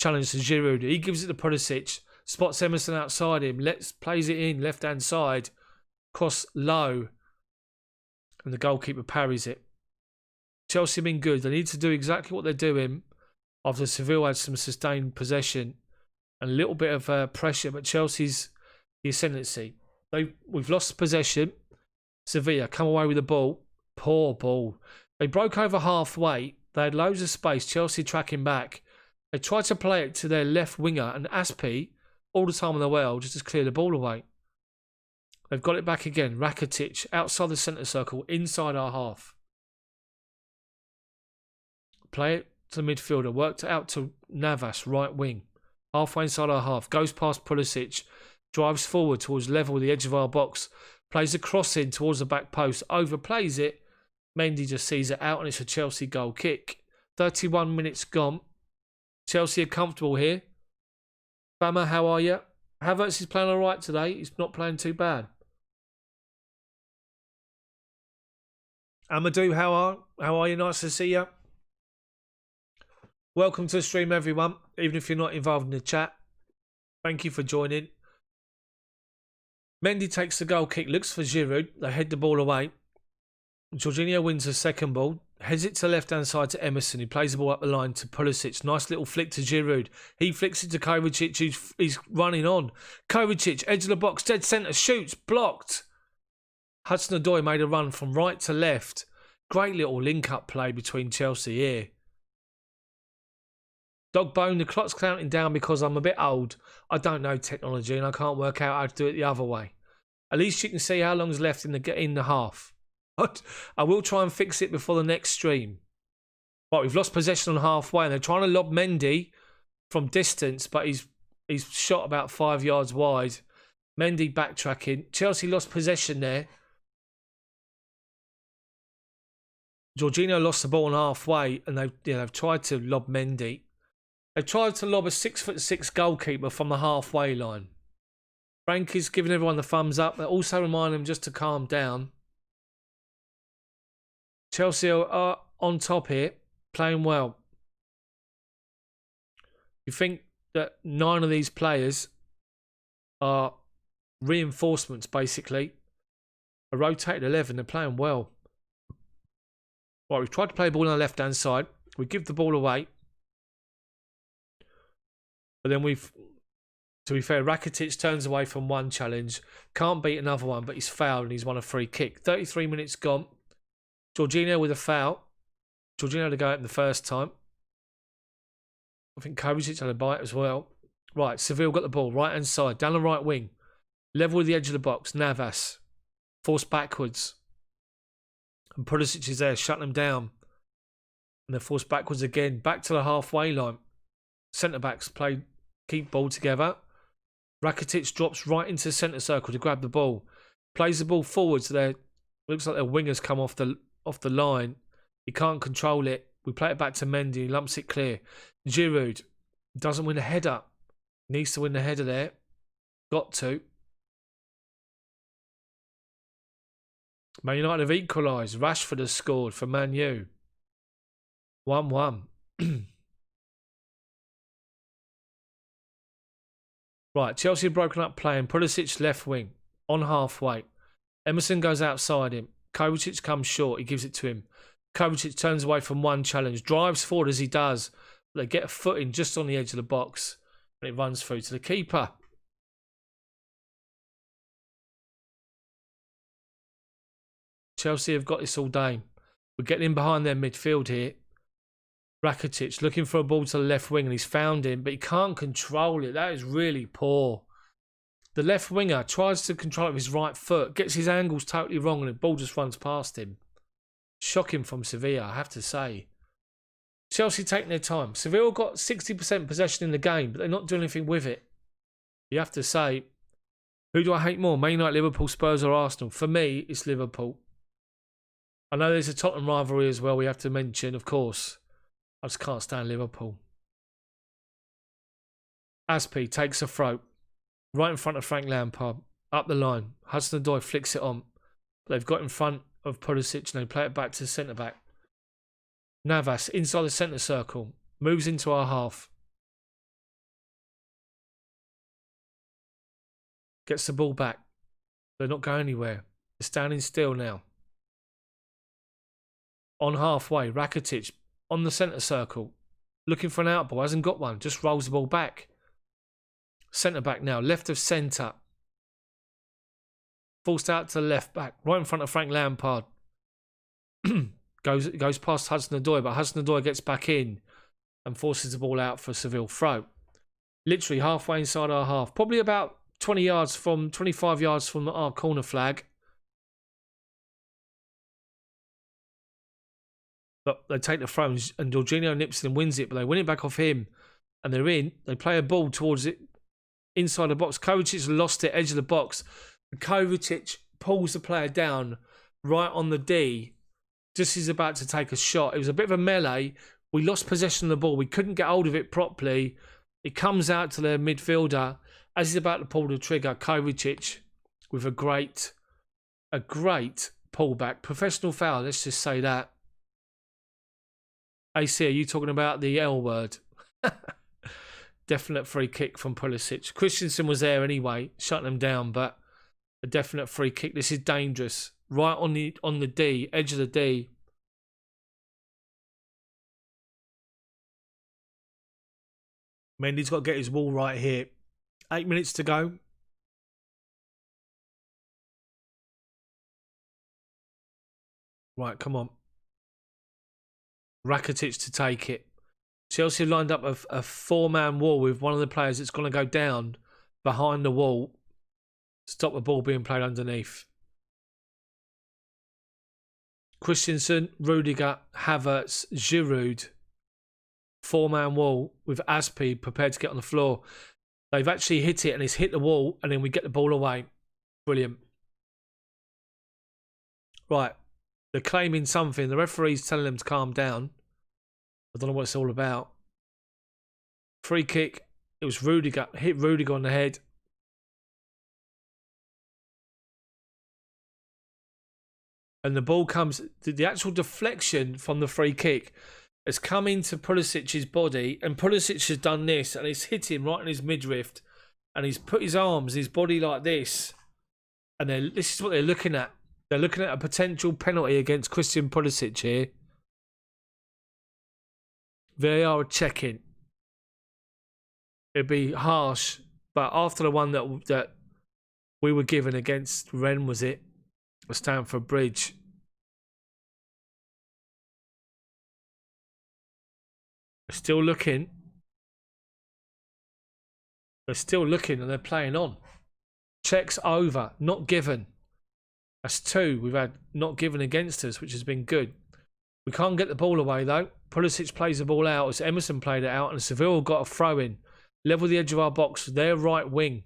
challenge to Giroud. He gives it to Pulisic. Spots Emerson outside him. Plays it in left-hand side. Cross low. And the goalkeeper parries it. Chelsea have been good. They need to do exactly what they're doing after Seville had some sustained possession. A little bit of pressure, but Chelsea's the ascendancy. We've lost possession. Sevilla come away with the ball. Poor ball. They broke over halfway. They had loads of space. Chelsea tracking back. They tried to play it to their left winger, and Aspi, all the time in the world, just clear the ball away. They've got it back again. Rakitic outside the centre circle, inside our half. Play it to the midfielder. Worked it out to Navas, right wing. Halfway inside our half, goes past Pulisic, drives forward towards level with the edge of our box, plays a cross in towards the back post, overplays it. Mendy just sees it out and it's a Chelsea goal kick. 31 minutes gone. Chelsea are comfortable here. Bama, how are you? Havertz is playing all right today. He's not playing too bad. Amadou, how are you? Nice to see you. Welcome to the stream, everyone. Even if you're not involved in the chat, thank you for joining. Mendy takes the goal kick, looks for Giroud. They head the ball away. Jorginho wins the second ball, heads it to the left-hand side to Emerson. He plays the ball up the line to Pulisic. Nice little flick to Giroud. He flicks it to Kovacic, he's running on. Kovacic, edge of the box, dead centre, shoots, blocked. Hudson-Odoi made a run from right to left. Great little link-up play between Chelsea here. Dogbone, the clock's counting down because I'm a bit old. I don't know technology and I can't work out how to do it the other way. At least you can see how long's left in the half. I will try and fix it before the next stream. Right, we've lost possession on halfway and they're trying to lob Mendy from distance, but he's shot about 5 yards wide. Mendy backtracking. Chelsea lost possession there. Jorginho lost the ball on halfway and they've tried to lob Mendy. They've tried to lob a 6'6" goalkeeper from the halfway line. Frank is giving everyone the thumbs up, but also reminding them just to calm down. Chelsea are on top here, playing well. You think that 9 of these players are reinforcements, basically. A rotated 11, they're playing well. Right, we've tried to play the ball on the left-hand side. We give the ball away. But then to be fair, Rakitic turns away from one challenge. Can't beat another one, but he's fouled and he's won a free kick. 33 minutes gone. Jorginho with a foul. Jorginho to go out in the first time. I think Kovacic had a bite as well. Right, Seville got the ball. Right-hand side. Down the right wing. Level with the edge of the box. Navas. Forced backwards. And Pulisic is there, shutting them down. And they're forced backwards again. Back to the halfway line. Centre-backs keep ball together. Rakitic drops right into the centre circle to grab the ball. Plays the ball forward so looks like their wingers come off the line. He can't control it. We play it back to Mendy. He lumps it clear. Giroud doesn't win a header. Needs to win the header there. Got to. Man United have equalised. Rashford has scored for Man U. 1-1. Right, Chelsea have broken up playing. Pulisic left wing. On halfway. Emerson goes outside him. Kovacic comes short. He gives it to him. Kovacic turns away from one challenge. Drives forward as he does. They get a footing just on the edge of the box. And it runs through to the keeper. Chelsea have got this all day. We're getting in behind their midfield here. Rakitic looking for a ball to the left wing and he's found him, but he can't control it. That is really poor. The left winger tries to control it with his right foot, gets his angles totally wrong and the ball just runs past him. Shocking from Sevilla, I have to say. Chelsea taking their time. Sevilla got 60% possession in the game, but they're not doing anything with it. You have to say, who do I hate more? Man United, Liverpool, Spurs or Arsenal? For me, it's Liverpool. I know there's a Tottenham rivalry as well we have to mention, of course. I just can't stand Liverpool. Aspi takes a throw. Right in front of Frank Lampard. Up the line. Hudson-Odoi flicks it on. They've got in front of Pulisic and they play it back to the centre-back. Navas inside the centre circle. Moves into our half. Gets the ball back. They're not going anywhere. They're standing still now. On halfway, Rakitic on the centre circle. Looking for an out ball. Hasn't got one. Just rolls the ball back. Centre back now. Left of centre. Forced out to the left back. Right in front of Frank Lampard. goes past Hudson-Odoi, but Hudson-Odoi gets back in and forces the ball out for a Seville throw. Literally halfway inside our half. Probably about 25 yards from our corner flag. But they take the throw and Jorginho nips it and wins it, but they win it back off him and they're in. They play a ball towards it inside the box. Kovacic lost it, edge of the box. Kovacic pulls the player down right on the D, just as he's about to take a shot. It was a bit of a melee. We lost possession of the ball. We couldn't get hold of it properly. It comes out to their midfielder. As he's about to pull the trigger, Kovacic with a great pullback. Professional foul, let's just say that. AC, are you talking about the L word? Definite free kick from Pulisic. Christensen was there anyway, shutting them down, but a definite free kick. This is dangerous. Right on the D, edge of the D. Mendy's got to get his wall right here. 8 minutes to go. Right, come on. Rakitic to take it. Chelsea lined up a four-man wall with one of the players that's going to go down behind the wall. Stop the ball being played underneath. Christensen, Rudiger, Havertz, Giroud. Four-man wall with Aspi prepared to get on the floor. They've actually hit it and it's hit the wall and then we get the ball away. Brilliant. Right. They're claiming something. The referee's telling them to calm down. I don't know what it's all about. Free kick. It was Rudiger. Hit Rudiger on the head. And the ball comes... The actual deflection from the free kick has come into Pulisic's body. And Pulisic has done this. And it's hit him right in his midriff. And he's put his arms, his body like this. And this is what they're looking at. They're looking at a potential penalty against Christian Pulisic here. VAR checking. It'd be harsh, but after the one that we were given against Rennes, was it? Stamford Bridge. They're still looking. They're still looking and they're playing on. Checks over, not given. That's 2 we've had not given against us, which has been good. We can't get the ball away though. Pulisic plays the ball out as Emerson played it out and Sevilla got a throw in. Level the edge of our box, their right wing.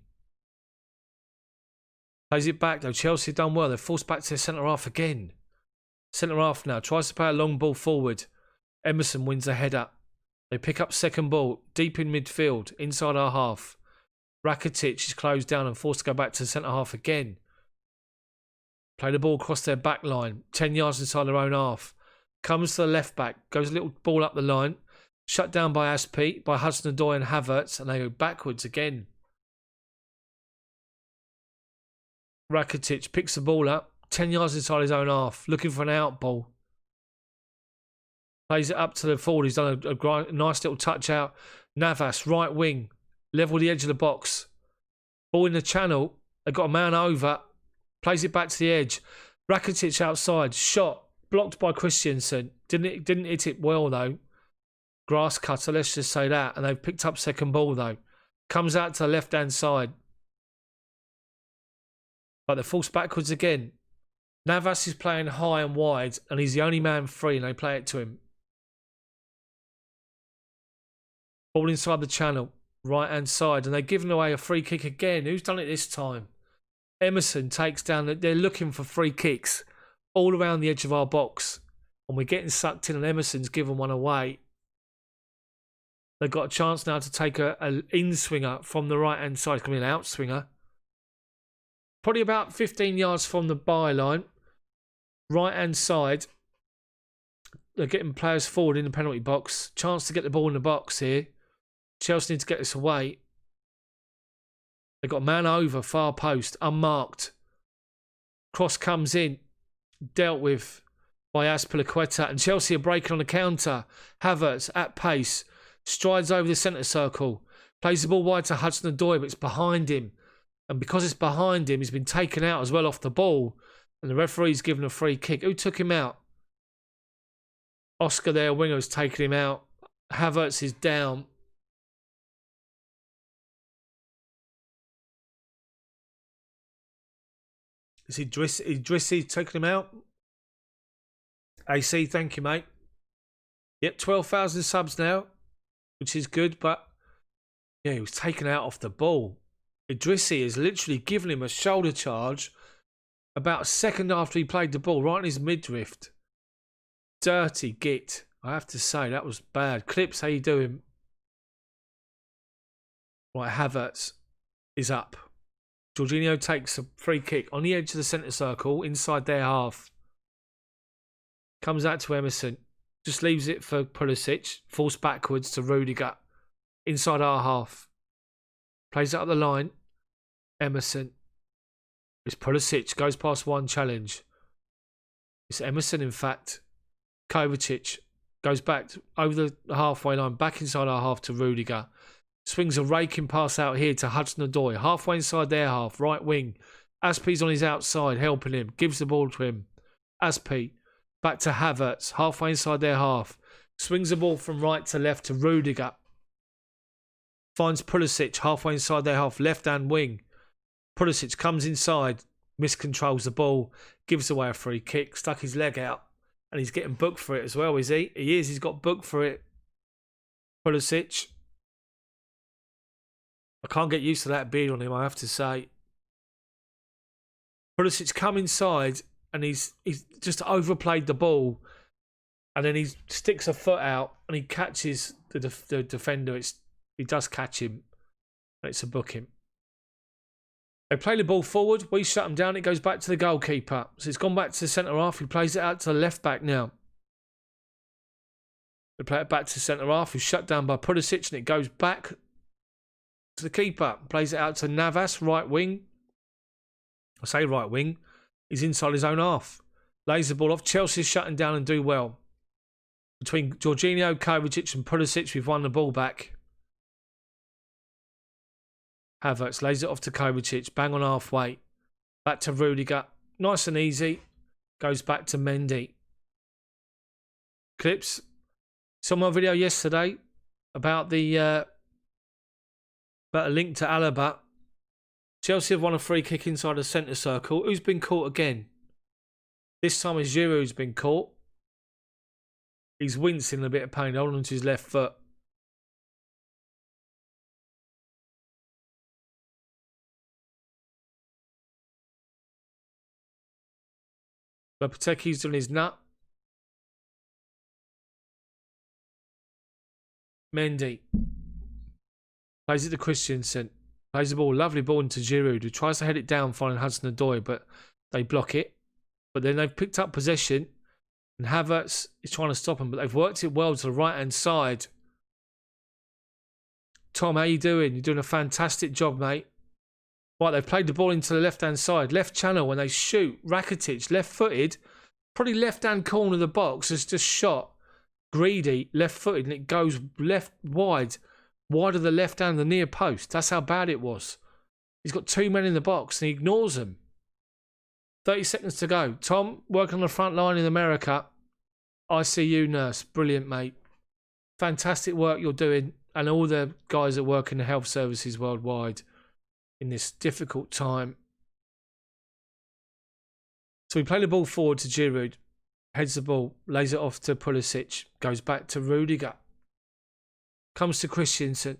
Plays it back though. Chelsea done well. They're forced back to their centre half again. Centre half now. Tries to play a long ball forward. Emerson wins the header. They pick up second ball deep in midfield, inside our half. Rakitic is closed down and forced to go back to the centre half again. Play the ball across their back line. 10 yards inside their own half. Comes to the left back. Goes a little ball up the line. Shut down by Aspi, by Hudson-Odoi and Havertz. And they go backwards again. Rakitic picks the ball up. 10 yards inside his own half. Looking for an out ball. Plays it up to the forward. He's done a nice little touch out. Navas, right wing. Level the edge of the box. Ball in the channel. They've got a man over. Plays it back to the edge. Rakitic outside. Shot. Blocked by Christensen. Didn't hit it well though. Grass cutter, let's just say that. And they've picked up second ball though. Comes out to the left hand side. But they're forced backwards again. Navas is playing high and wide. And he's the only man free and they play it to him. Ball inside the channel. Right hand side. And they've given away a free kick again. Who's done it this time? Emerson takes down. They're looking for free kicks all around the edge of our box. And we're getting sucked in and Emerson's given one away. They've got a chance now to take an in-swinger from the right-hand side. It's going to be an out-swinger. Probably about 15 yards from the byline. Right-hand side. They're getting players forward in the penalty box. Chance to get the ball in the box here. Chelsea need to get this away. They've got a man over, far post, unmarked. Cross comes in. Dealt with by Azpilicueta. And Chelsea are breaking on the counter. Havertz at pace. Strides over the centre circle. Plays the ball wide to Hudson-Odoi, but it's behind him. And because it's behind him, he's been taken out as well off the ball. And the referee's given a free kick. Who took him out? Oscar, their winger, has taken him out. Havertz is down. Is he Idrissi taking him out? AC, thank you, mate. Yep, 12,000 subs now, which is good, but yeah, he was taken out off the ball. Idrissi has literally given him a shoulder charge about a second after he played the ball, right in his midriff. Dirty git, I have to say, that was bad. Clips, how you doing? Right, Havertz is up. Jorginho takes a free kick on the edge of the centre circle, inside their half. Comes out to Emerson. Just leaves it for Pulisic. Falls backwards to Rudiger. Inside our half. Plays it up the line. Emerson. It's Pulisic. Goes past one challenge. It's Emerson, in fact. Kovacic goes back over the halfway line. Back inside our half to Rudiger. Swings a raking pass out here to Hudson-Odoi. Halfway inside their half. Right wing. Aspi's on his outside helping him. Gives the ball to him. Aspi. Back to Havertz. Halfway inside their half. Swings the ball from right to left to Rudiger. Finds Pulisic halfway inside their half, left-hand wing. Pulisic comes inside, miscontrols the ball, gives away a free kick, stuck his leg out, and he's getting booked for it as well, is he? He is. He's got booked for it. Pulisic. I can't get used to that beard on him, I have to say. Pulisic come inside, and he's just overplayed the ball, and then he sticks a foot out, and he catches the defender. He does catch him, and it's a booking. They play the ball forward. We shut them down. It goes back to the goalkeeper. So it's gone back to the centre half. He plays it out to the left back now. They play it back to the centre half. Who's shut down by Pulisic, and it goes back to the keeper. Plays it out to Navas, right wing. I say right wing. He's inside his own half. Lays the ball off. Chelsea's shutting down and do well. Between Jorginho, Kovacic and Pulisic, we've won the ball back. Havertz lays it off to Kovacic. Bang on halfway. Back to Rudiger. Nice and easy. Goes back to Mendy. Clips. Saw my video yesterday about a link to Alaba. Chelsea have won a free kick inside the centre circle. Who's been caught again? This time it's Giroud who's been caught. He's wincing a bit of pain, holding onto his left foot. Lopetegui's doing his nut. Mendy. Plays it to Christensen. Plays the ball. Lovely ball into Giroud, who tries to head it down, finding Hudson-Odoi, but they block it. But then they've picked up possession, and Havertz is trying to stop him, but they've worked it well to the right-hand side. Tom, how you doing? You're doing a fantastic job, mate. Right, they've played the ball into the left-hand side. Left channel when they shoot. Rakitic, left-footed. Probably left-hand corner of the box has just shot. Greedy, left-footed, and it goes left wide. Wide of the left hand, the near post. That's how bad it was. He's got two men in the box and he ignores them. 30 seconds to go. Tom, working on the front line in America. ICU nurse. Brilliant, mate. Fantastic work you're doing. And all the guys that work in the health services worldwide in this difficult time. So we play the ball forward to Giroud. Heads the ball. Lays it off to Pulisic. Goes back to Rudiger. Comes to Christensen.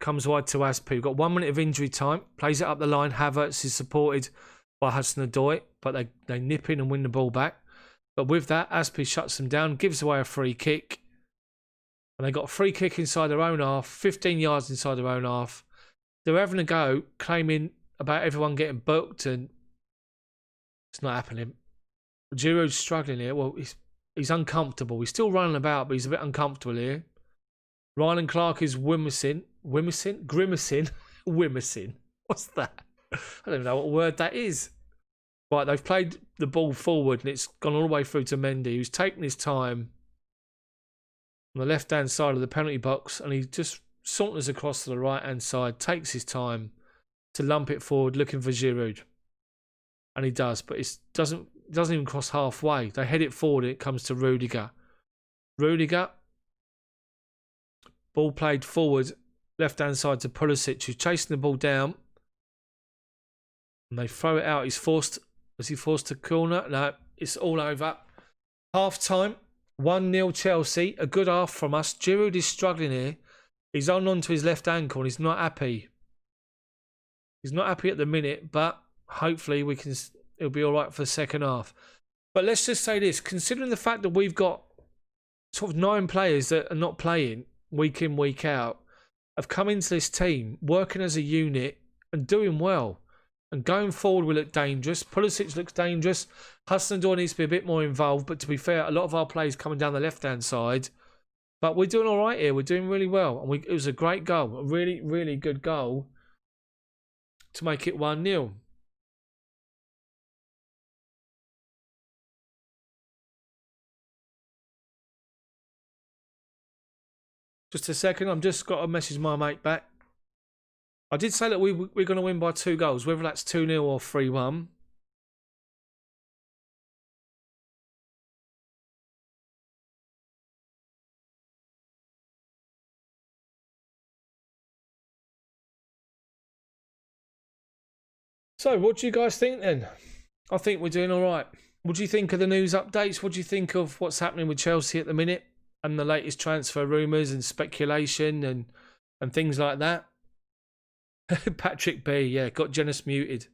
Comes wide to Aspi. We've got 1 minute of injury time. Plays it up the line. Havertz is supported by Hudson-Odoi, but they nip in and win the ball back. But with that, Aspi shuts them down, gives away a free kick. And they got a free kick inside their own half, 15 yards inside their own half. They're having a go, claiming about everyone getting booked, and it's not happening. Giroud's struggling here. Well, he's uncomfortable. He's still running about, but he's a bit uncomfortable here. Ryan Clark is grimacing. What's that? I don't even know what word that is. Right, they've played the ball forward and it's gone all the way through to Mendy, who's taken his time on the left-hand side of the penalty box, and he just saunters across to the right-hand side, takes his time to lump it forward, looking for Giroud. And he does, but it doesn't even cross halfway. They head it forward and it comes to Rudiger. Ball played forward, left-hand side to Pulisic, who's chasing the ball down. And they throw it out. Is he forced to corner? No, it's all over. Half-time, 1-0 Chelsea. A good half from us. Giroud is struggling here. He's on to his left ankle and he's not happy. He's not happy at the minute, but hopefully it'll be all right for the second half. But let's just say this. Considering the fact that we've got sort of 9 players that are not playing week in, week out, have come into this team, working as a unit and doing well. And going forward, we look dangerous. Pulisic looks dangerous. Hudson-Odoi needs to be a bit more involved. But to be fair, a lot of our players coming down the left-hand side. But we're doing all right here. We're doing really well. And it was a great goal. A really, really good goal to make it 1-0. Just a second, I've just got to message my mate back. I did say that we're going to win by 2 goals, whether that's 2-0 or 3-1. So, what do you guys think then? I think we're doing all right. What do you think of the news updates? What do you think of what's happening with Chelsea at the minute and the latest transfer rumours and speculation and things like that? Patrick B, yeah, got Janice muted.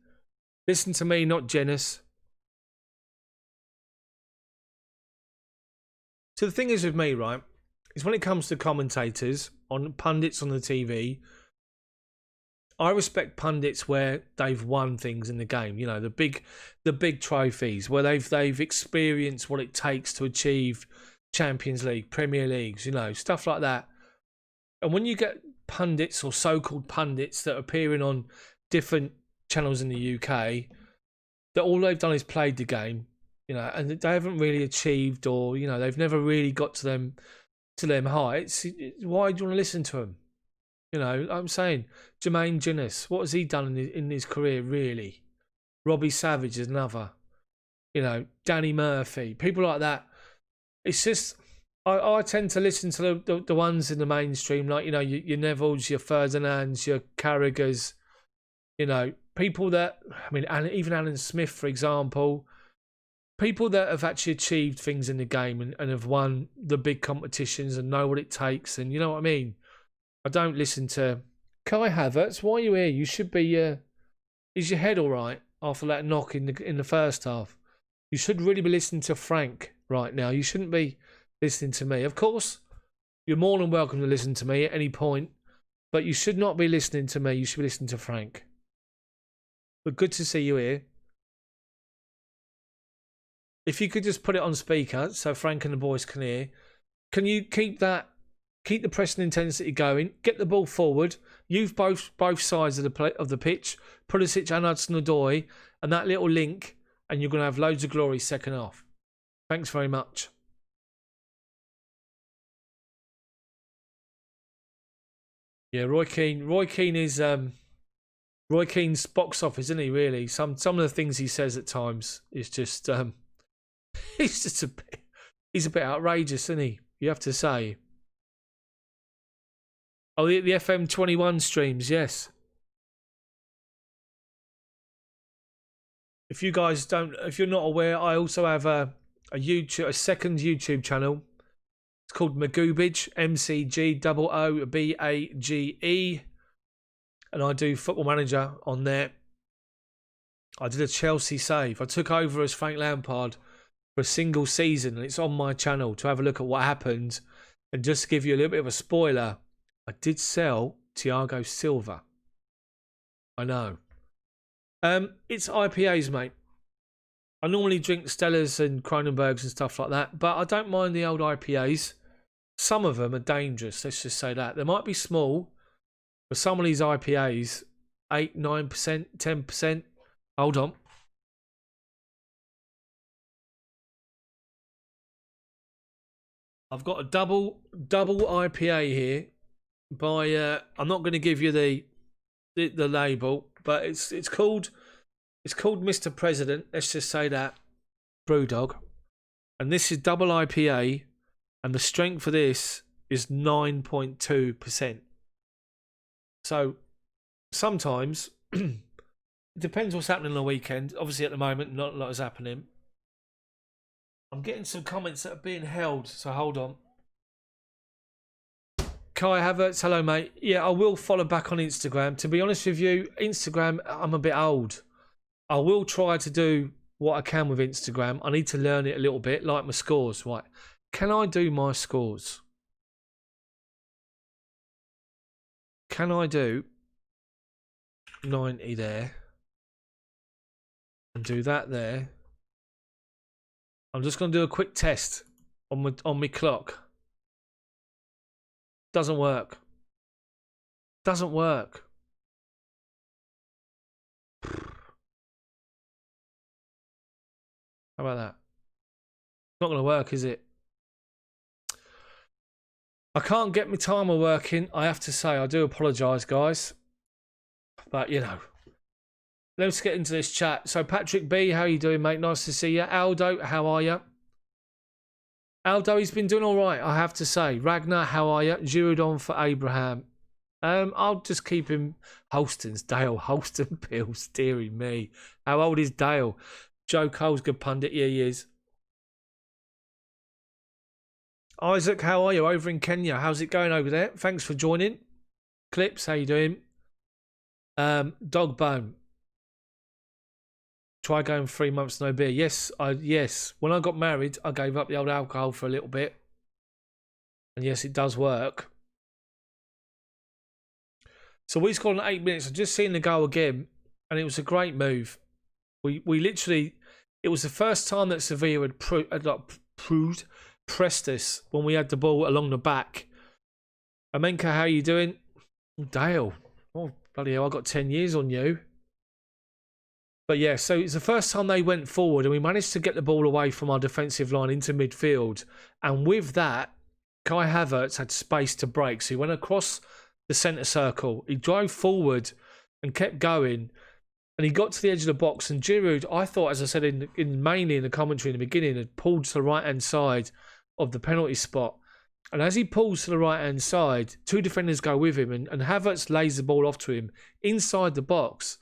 Listen to me, not Janice. So the thing is with me, right, is when it comes to commentators, on pundits on the TV, I respect pundits where they've won things in the game. You know, the big trophies where they've experienced what it takes to achieve Champions League, Premier Leagues, you know, stuff like that. And when you get pundits or so-called pundits that are appearing on different channels in the UK, that all they've done is played the game, you know, and they haven't really achieved, or you know, they've never really got to them heights. Why do you want to listen to them? You know, I'm saying Jermaine Guinness, what has he done in his career, really? Robbie Savage is another. You know, Danny Murphy, people like that. It's just, I tend to listen to the ones in the mainstream, like, you know, your Nevilles, your Ferdinands, your Carragers, you know, people that, I mean, even Alan Smith, for example, people that have actually achieved things in the game and have won the big competitions and know what it takes, and you know what I mean? I don't listen to Kai Havertz. Why are you here? You should be. Is your head all right after that knock in the first half? You should really be listening to Frank right now. You shouldn't be listening to me. Of course, you're more than welcome to listen to me at any point, but you should not be listening to me. You should be listening to Frank. But good to see you here. If you could just put it on speaker so Frank and the boys can hear. Can you keep the pressing intensity going, get the ball forward, use both sides of the pitch, Pulisic and Hudson-Odoi, and that little link, and you're going to have loads of glory second half. Thanks very much. Yeah, Roy Keane is Roy Keane's box office, isn't he? Really, some of the things he says at times is just he's a bit outrageous, isn't he? You have to say. Oh, the FM21 streams, yes. If you're not aware, I also have a second YouTube channel. It's called Magoobage, MCGOOBAGE, and I do Football Manager on there. I did a Chelsea save. I took over as Frank Lampard for a single season, and it's on my channel to have a look at what happened. And just to give you a little bit of a spoiler, I did sell Thiago Silva. I know. It's IPAs, mate. I normally drink Stellas and Kronenbergs and stuff like that, but I don't mind the old IPAs. Some of them are dangerous, let's just say that. They might be small, but some of these IPAs, 8, 9%, 10%. Hold on. I've got a double IPA here. I'm not going to give you the label, but it's called Mr. President. Let's just say that, Brewdog, and this is double IPA, and the strength for this is 9.2%. So sometimes it depends what's happening on the weekend. Obviously, at the moment, not a lot is happening. I'm getting some comments that are being held, so hold on. Kai Havertz, hello mate. Yeah, I will follow back on Instagram. To be honest with you, Instagram, I'm a bit old. I will try to do what I can with Instagram. I need to learn it a little bit, like my scores. Right, can I do my scores? Can I do 90 there? And do that there? I'm just going to do a quick test on my clock. Doesn't work. Doesn't work. How about that? It's not going to work, is it? I can't get my timer working. I have to say, I do apologise, guys. But, you know. Let's get into this chat. So, Patrick B, how you doing, mate? Nice to see you. Aldo, how are you? Aldo, he's been doing all right, I have to say. Ragnar, how are you? Giroudon for Abraham. I'll just keep him Holston's Dale. Holston Pills, dearie me. How old is Dale? Joe Cole's good pundit. Yeah, he is. Isaac, how are you over in Kenya? How's it going over there? Thanks for joining. Clips, how you doing? Dog Bone. Try going 3 months no beer. Yes. When I got married, I gave up the old alcohol for a little bit. And yes, it does work. So we scored in 8 minutes. I've just seen the goal again, and it was a great move. We literally, it was the first time that Sevilla had pressed us when we had the ball along the back. Amenka, how you doing? Dale. Oh, bloody hell, I got 10 years on you. But yeah, so it's the first time they went forward and we managed to get the ball away from our defensive line into midfield. And with that, Kai Havertz had space to break. So he went across the centre circle. He drove forward and kept going. And he got to the edge of the box. And Giroud, I thought, as I said mainly in the commentary in the beginning, had pulled to the right-hand side of the penalty spot. And as he pulls to the right-hand side, two defenders go with him. And Havertz lays the ball off to him inside the box.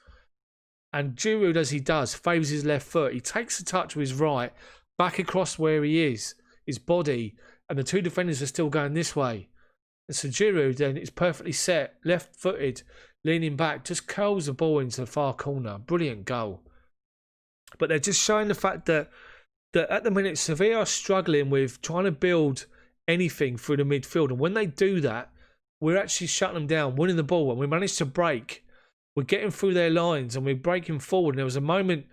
And Giroud, as he does, favours his left foot. He takes a touch with his right, back across where he is, his body. And the two defenders are still going this way. And so Giroud then is perfectly set, left-footed, leaning back, just curls the ball into the far corner. Brilliant goal. But they're just showing the fact that at the minute, Sevilla are struggling with trying to build anything through the midfield. And when they do that, we're actually shutting them down, winning the ball. And we managed to break. We're getting through their lines and we're breaking forward. And there was a moment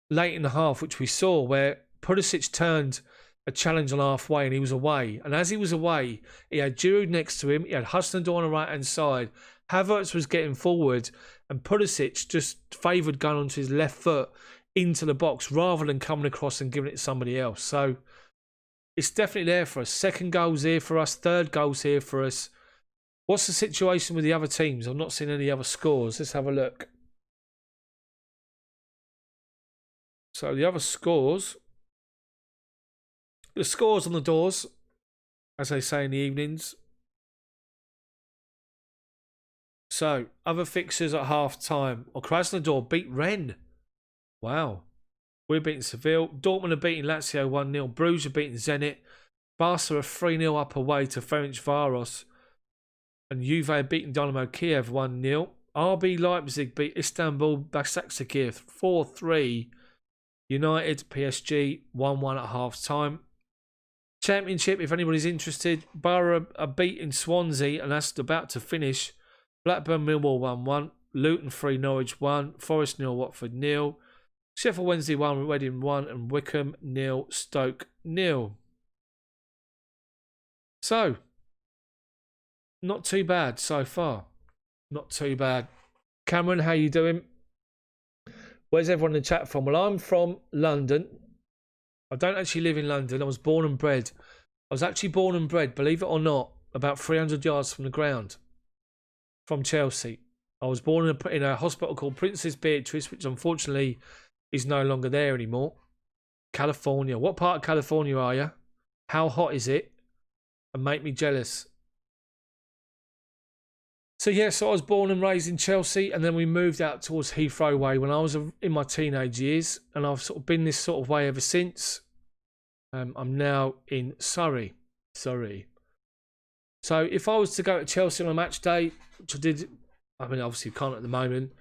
late in the half, which we saw, where Pulisic turned a challenge on halfway and he was away. And as he was away, he had Giroud next to him. He had Hudson-Odoi on the right-hand side. Havertz was getting forward and Pulisic just favoured going onto his left foot into the box rather than coming across and giving it to somebody else. So it's definitely there for us. Second goal's here for us. Third goal's here for us. What's the situation with the other teams? I've not seen any other scores. Let's have a look. So the other scores. The scores on the doors, as they say in the evenings. So, other fixtures at half-time. Krasnodar beat Rennes. Wow. We're beating Seville. Dortmund are beating Lazio 1-0. Bruges are beating Zenit. Barca are 3-0 up away to Ferencvaros. And Juve are beating Dynamo Kiev 1-0. RB Leipzig beat Istanbul Başakşehir 4-3. United PSG 1-1 at half-time. Championship, if anybody's interested, Borough are beating Swansea and that's about to finish. Blackburn Millwall 1-1. Luton 3, Norwich 1. Forest 0, Watford 0. Sheffield Wednesday 1, Reading 1. And Wickham 0, Stoke 0. So, not too bad so far. Not too bad. Cameron, how you doing? Where's everyone in the chat from? Well, I'm from London. I don't actually live in London. I was born and bred. I was actually born and bred, believe it or not, about 300 yards from the ground. From Chelsea. I was born in a hospital called Princess Beatrice, which unfortunately is no longer there anymore. California. What part of California are you? How hot is it? And make me jealous. So yeah, so I was born and raised in Chelsea, and then we moved out towards Heathrow Way when I was in my teenage years, and I've sort of been this sort of way ever since. I'm now in Surrey. So if I was to go to Chelsea on a match day, which I did, I mean obviously can't at the moment,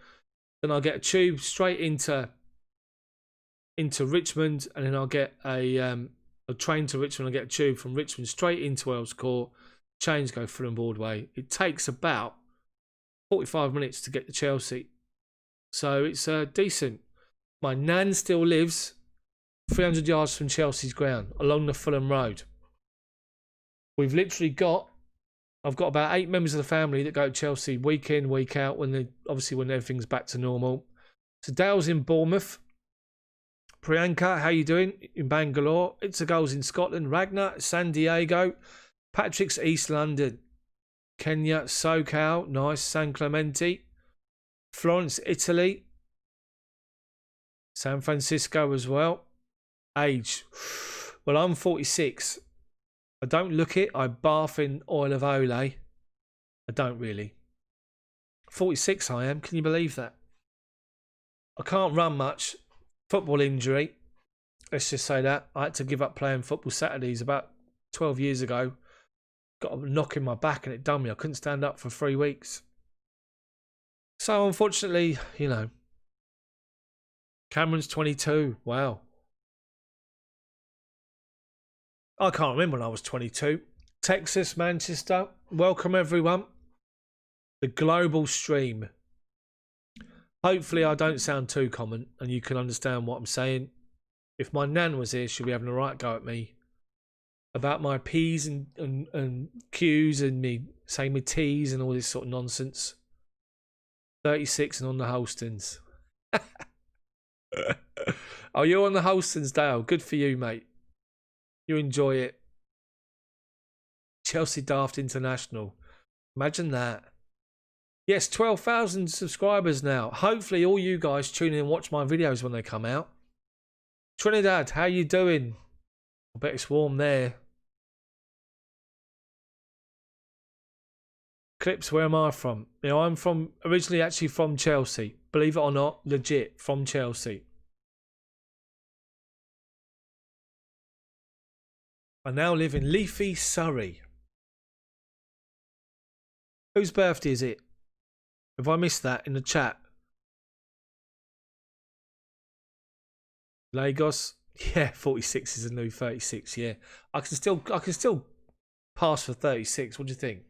then I'll get a tube straight into Richmond, and then I'll get a train to Richmond. I'll get a tube from Richmond straight into Earls Court, change, go Fulham Broadway. It takes about 45 minutes to get to Chelsea. So it's decent. My nan still lives 300 yards from Chelsea's ground along the Fulham Road. I've got about 8 members of the family that go to Chelsea week in, week out when everything's back to normal. So Dale's in Bournemouth. Priyanka, how you doing? In Bangalore. It's a goals in Scotland. Ragnar, San Diego. Patrick's East London. Kenya, SoCal, nice. San Clemente. Florence, Italy. San Francisco as well. Age. Well, I'm 46. I don't look it. I bath in oil of Olay. I don't really. 46 I am. Can you believe that? I can't run much. Football injury. Let's just say that. I had to give up playing football Saturdays about 12 years ago. Got a knock in my back and it done me. I couldn't stand up for 3 weeks. So unfortunately, you know, Cameron's 22. Wow. I can't remember when I was 22. Texas, Manchester. Welcome everyone. The global stream. Hopefully I don't sound too common and you can understand what I'm saying. If my nan was here, she'd be having a right go at me about my P's and Q's and me saying my T's and all this sort of nonsense. 36 and on the Holstons. Oh, you're on the Holstons, Dale. Good for you, mate. You enjoy it. Chelsea Daft International. Imagine that. Yes, 12,000 subscribers now. Hopefully all you guys tune in and watch my videos when they come out. Trinidad, how you doing? I bet it's warm there. Clips, where am I from? You know, I'm from originally actually from Chelsea. Believe it or not, legit from Chelsea. I now live in leafy Surrey. Whose birthday is it? Have I missed that in the chat? Lagos? Yeah, 46 is a new 36, yeah. I can still pass for 36. What do you think?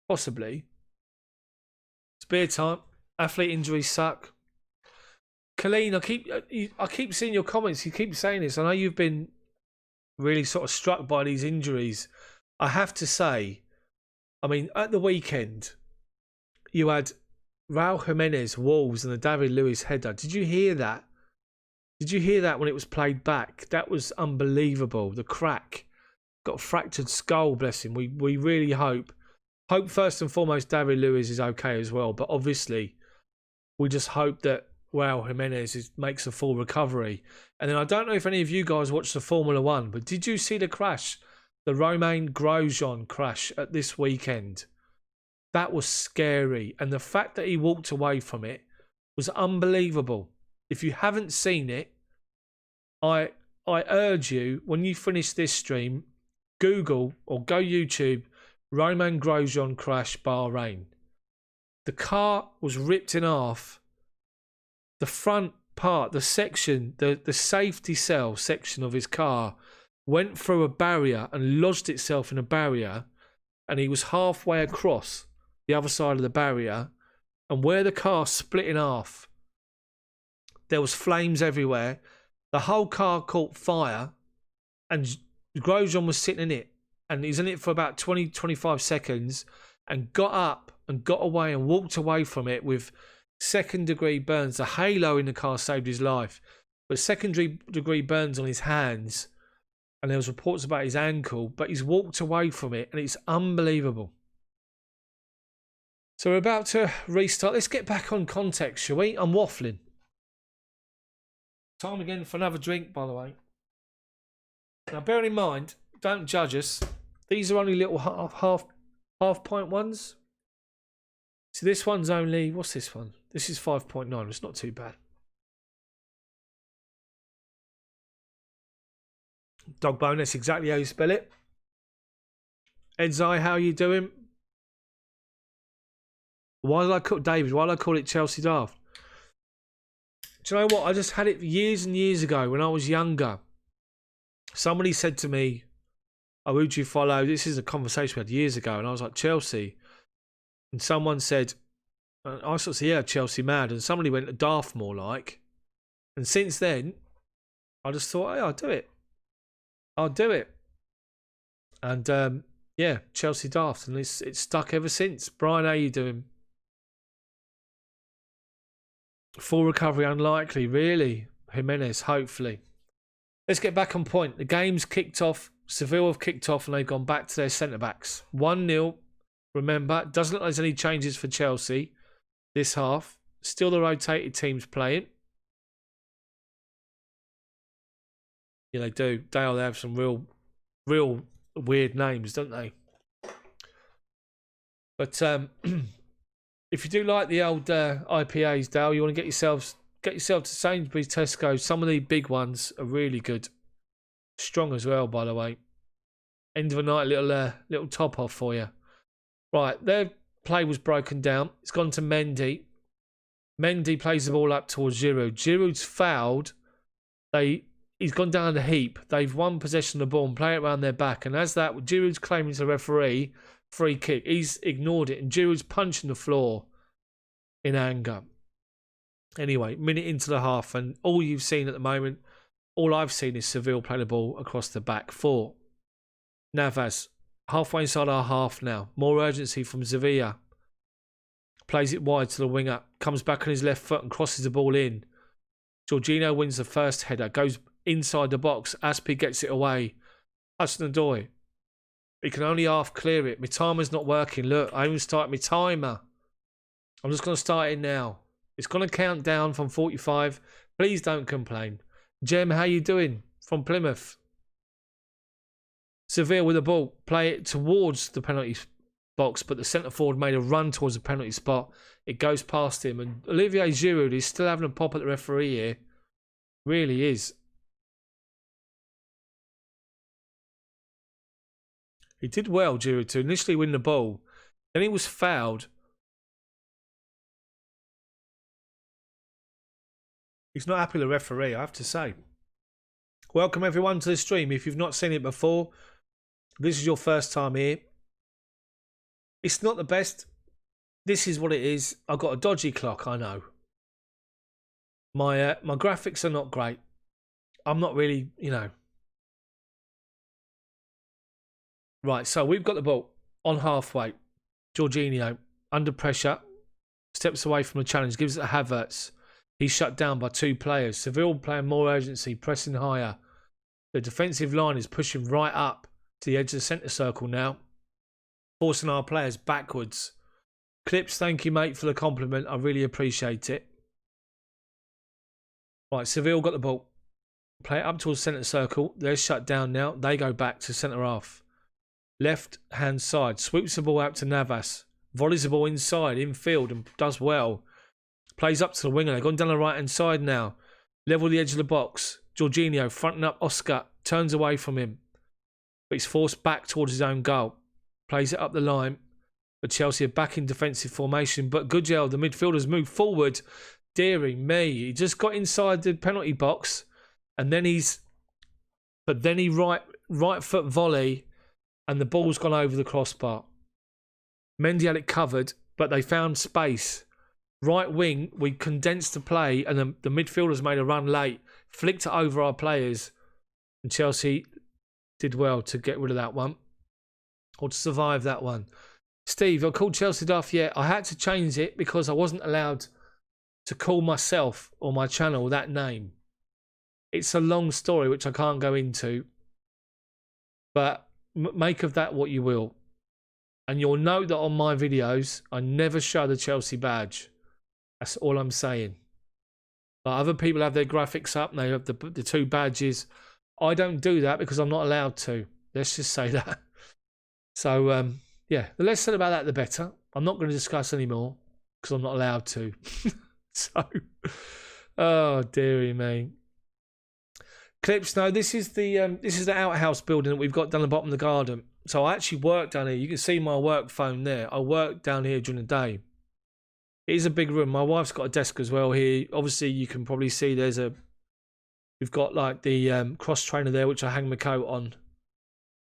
Possibly. It's beer time. Athlete injuries suck. Colleen, I keep seeing your comments. You keep saying this. I know you've been really sort of struck by these injuries. I have to say, I mean, at the weekend, you had Raul Jimenez, Wolves, and the David Lewis header. Did you hear that? Did you hear that when it was played back? That was unbelievable. The crack. Got a fractured skull, bless him. We really hope first and foremost David Lewis is okay as well. But obviously, we just hope that Raul Jimenez makes a full recovery. And then I don't know if any of you guys watched the Formula One, but did you see the crash? The Romain Grosjean crash at this weekend. That was scary. And the fact that he walked away from it was unbelievable. If you haven't seen it, I urge you, when you finish this stream, Google or go YouTube, Romain Grosjean crash Bahrain. The car was ripped in half. The front part, the section, the safety cell section of his car went through a barrier and lodged itself in a barrier, and he was halfway across the other side of the barrier, and where the car split in half, there was flames everywhere. The whole car caught fire, and Grosjean was sitting in it, and he's in it for about 20-25 seconds, and got up and got away and walked away from it with second-degree burns. The halo in the car saved his life, but second-degree burns on his hands, and there was reports about his ankle, but he's walked away from it, and it's unbelievable. So we're about to restart. Let's get back on context, shall we? I'm waffling. Time again for another drink, by the way. Now, bear in mind, don't judge us. These are only little half pint ones. So this one's only, what's this one? This is 5.9. It's not too bad. Dog bone, that's exactly how you spell it. Edzai, how you doing? Why did I call David? Why did I call it Chelsea Daft? Do you know what? I just had it years and years ago when I was younger. Somebody said to me, "Oh, who do you follow?" This is a conversation we had years ago, and I was like, "Chelsea." And someone said, I sort of said, "Yeah, Chelsea mad." And somebody went, "Daft more like." And since then, I just thought, "Hey, I'll do it. I'll do it." And yeah, Chelsea Daft, and it's stuck ever since. Brian, how you doing? Full recovery unlikely, really. Jimenez, hopefully. Let's get back on point. The game's kicked off. Sevilla have kicked off and they've gone back to their centre-backs. 1-0. Remember, doesn't look like there's any changes for Chelsea this half. Still the rotated teams playing. Yeah, they do. They have some real weird names, don't they? But If you do like the old IPAs, Dale, you want to get yourself to Sainsbury's, Tesco. Some of the big ones are really good. Strong as well, by the way. End of the night, little top off for you. Right, their play was broken down. It's gone to Mendy. Mendy plays the ball up towards Giroud. Giroud's fouled. He's gone down the heap. They've won possession of the ball and play it around their back. And as that, Giroud's claiming to the referee, free kick. He's ignored it. And Giroud's punching the floor in anger. Anyway, minute into the half. And all you've seen at the moment, all I've seen is Seville play the ball across the back four. Navas, halfway inside our half now. More urgency from Sevilla. Plays it wide to the winger. Comes back on his left foot and crosses the ball in. Jorginho wins the first header. Goes inside the box. Aspi gets it away. Hudson-Odoi. He can only half clear it. My timer's not working. Look, I even started my timer. I'm just going to start it now. It's going to count down from 45. Please don't complain. Jem, how you doing? From Plymouth. Seville with the ball. Play it towards the penalty box, but the centre forward made a run towards the penalty spot. It goes past him, and Olivier Giroud is still having a pop at the referee here. Really is. He did well, Giroud, to initially win the ball. Then he was fouled. He's not happy with the referee, I have to say. Welcome everyone to the stream. If you've not seen it before, this is your first time here. It's not the best. This is what it is. I've got a dodgy clock, I know. My graphics are not great. I'm not really, Right, so we've got the ball on halfway. Jorginho, under pressure, steps away from the challenge, gives it to Havertz. He's shut down by two players. Seville playing more urgency, pressing higher. The defensive line is pushing right up to the edge of the centre circle now, forcing our players backwards. Clips, thank you, mate, for the compliment. I really appreciate it. Right, Seville got the ball. Play it up towards centre circle. They're shut down now. They go back to centre half. Left hand side. Swoops the ball out to Navas. Volleys the ball inside, infield, and does well. Plays up to the winger. They've gone down the right hand side now. Level the edge of the box. Jorginho fronting up Oscar. Turns away from him. But he's forced back towards his own goal. Plays it up the line. But Chelsea are back in defensive formation. But Gugel, the midfielders, move forward. Deary me. He just got inside the penalty box. And then he right foot volley. And the ball's gone over the crossbar. Mendy had it covered. But they found space. Right wing, we condensed the play. And the midfielders made a run late. Flicked it over our players. And Chelsea did well to get rid of that one. Or to survive that one. Steve, I called Chelsea Daft yet. I had to change it because I wasn't allowed to call myself or my channel that name. It's a long story which I can't go into. But make of that what you will. And you'll note that on my videos, I never show the Chelsea badge. That's all I'm saying. Like other people have their graphics up and they have the two badges. I don't do that because I'm not allowed to. Let's just say that. So, yeah, the less said about that, the better. I'm not going to discuss anymore because I'm not allowed to. So, oh, dearie me. Clips, no, this is the outhouse building that we've got down the bottom of the garden. So I actually work down here. You can see my work phone there. I work down here during the day. It is a big room. My wife's got a desk as well here. Obviously, you can probably see we've got like the cross trainer there, which I hang my coat on.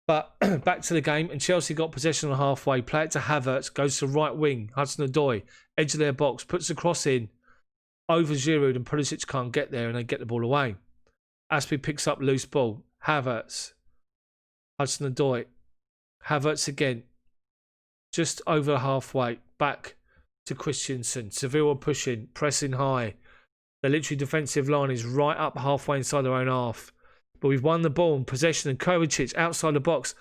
But back to the game, and Chelsea got possession on halfway. Play it to Havertz, goes to right wing. Hudson-Odoi, edge of their box, puts the cross in over Giroud, and Pulisic can't get there, and they get the ball away. Aspi picks up loose ball. Havertz, Hudson-Odoi, Havertz again, just over halfway. Back to Christensen. Seville are pushing, pressing high. The literally defensive line is right up halfway inside their own half. But we've won the ball in possession, and Kovacic outside the box.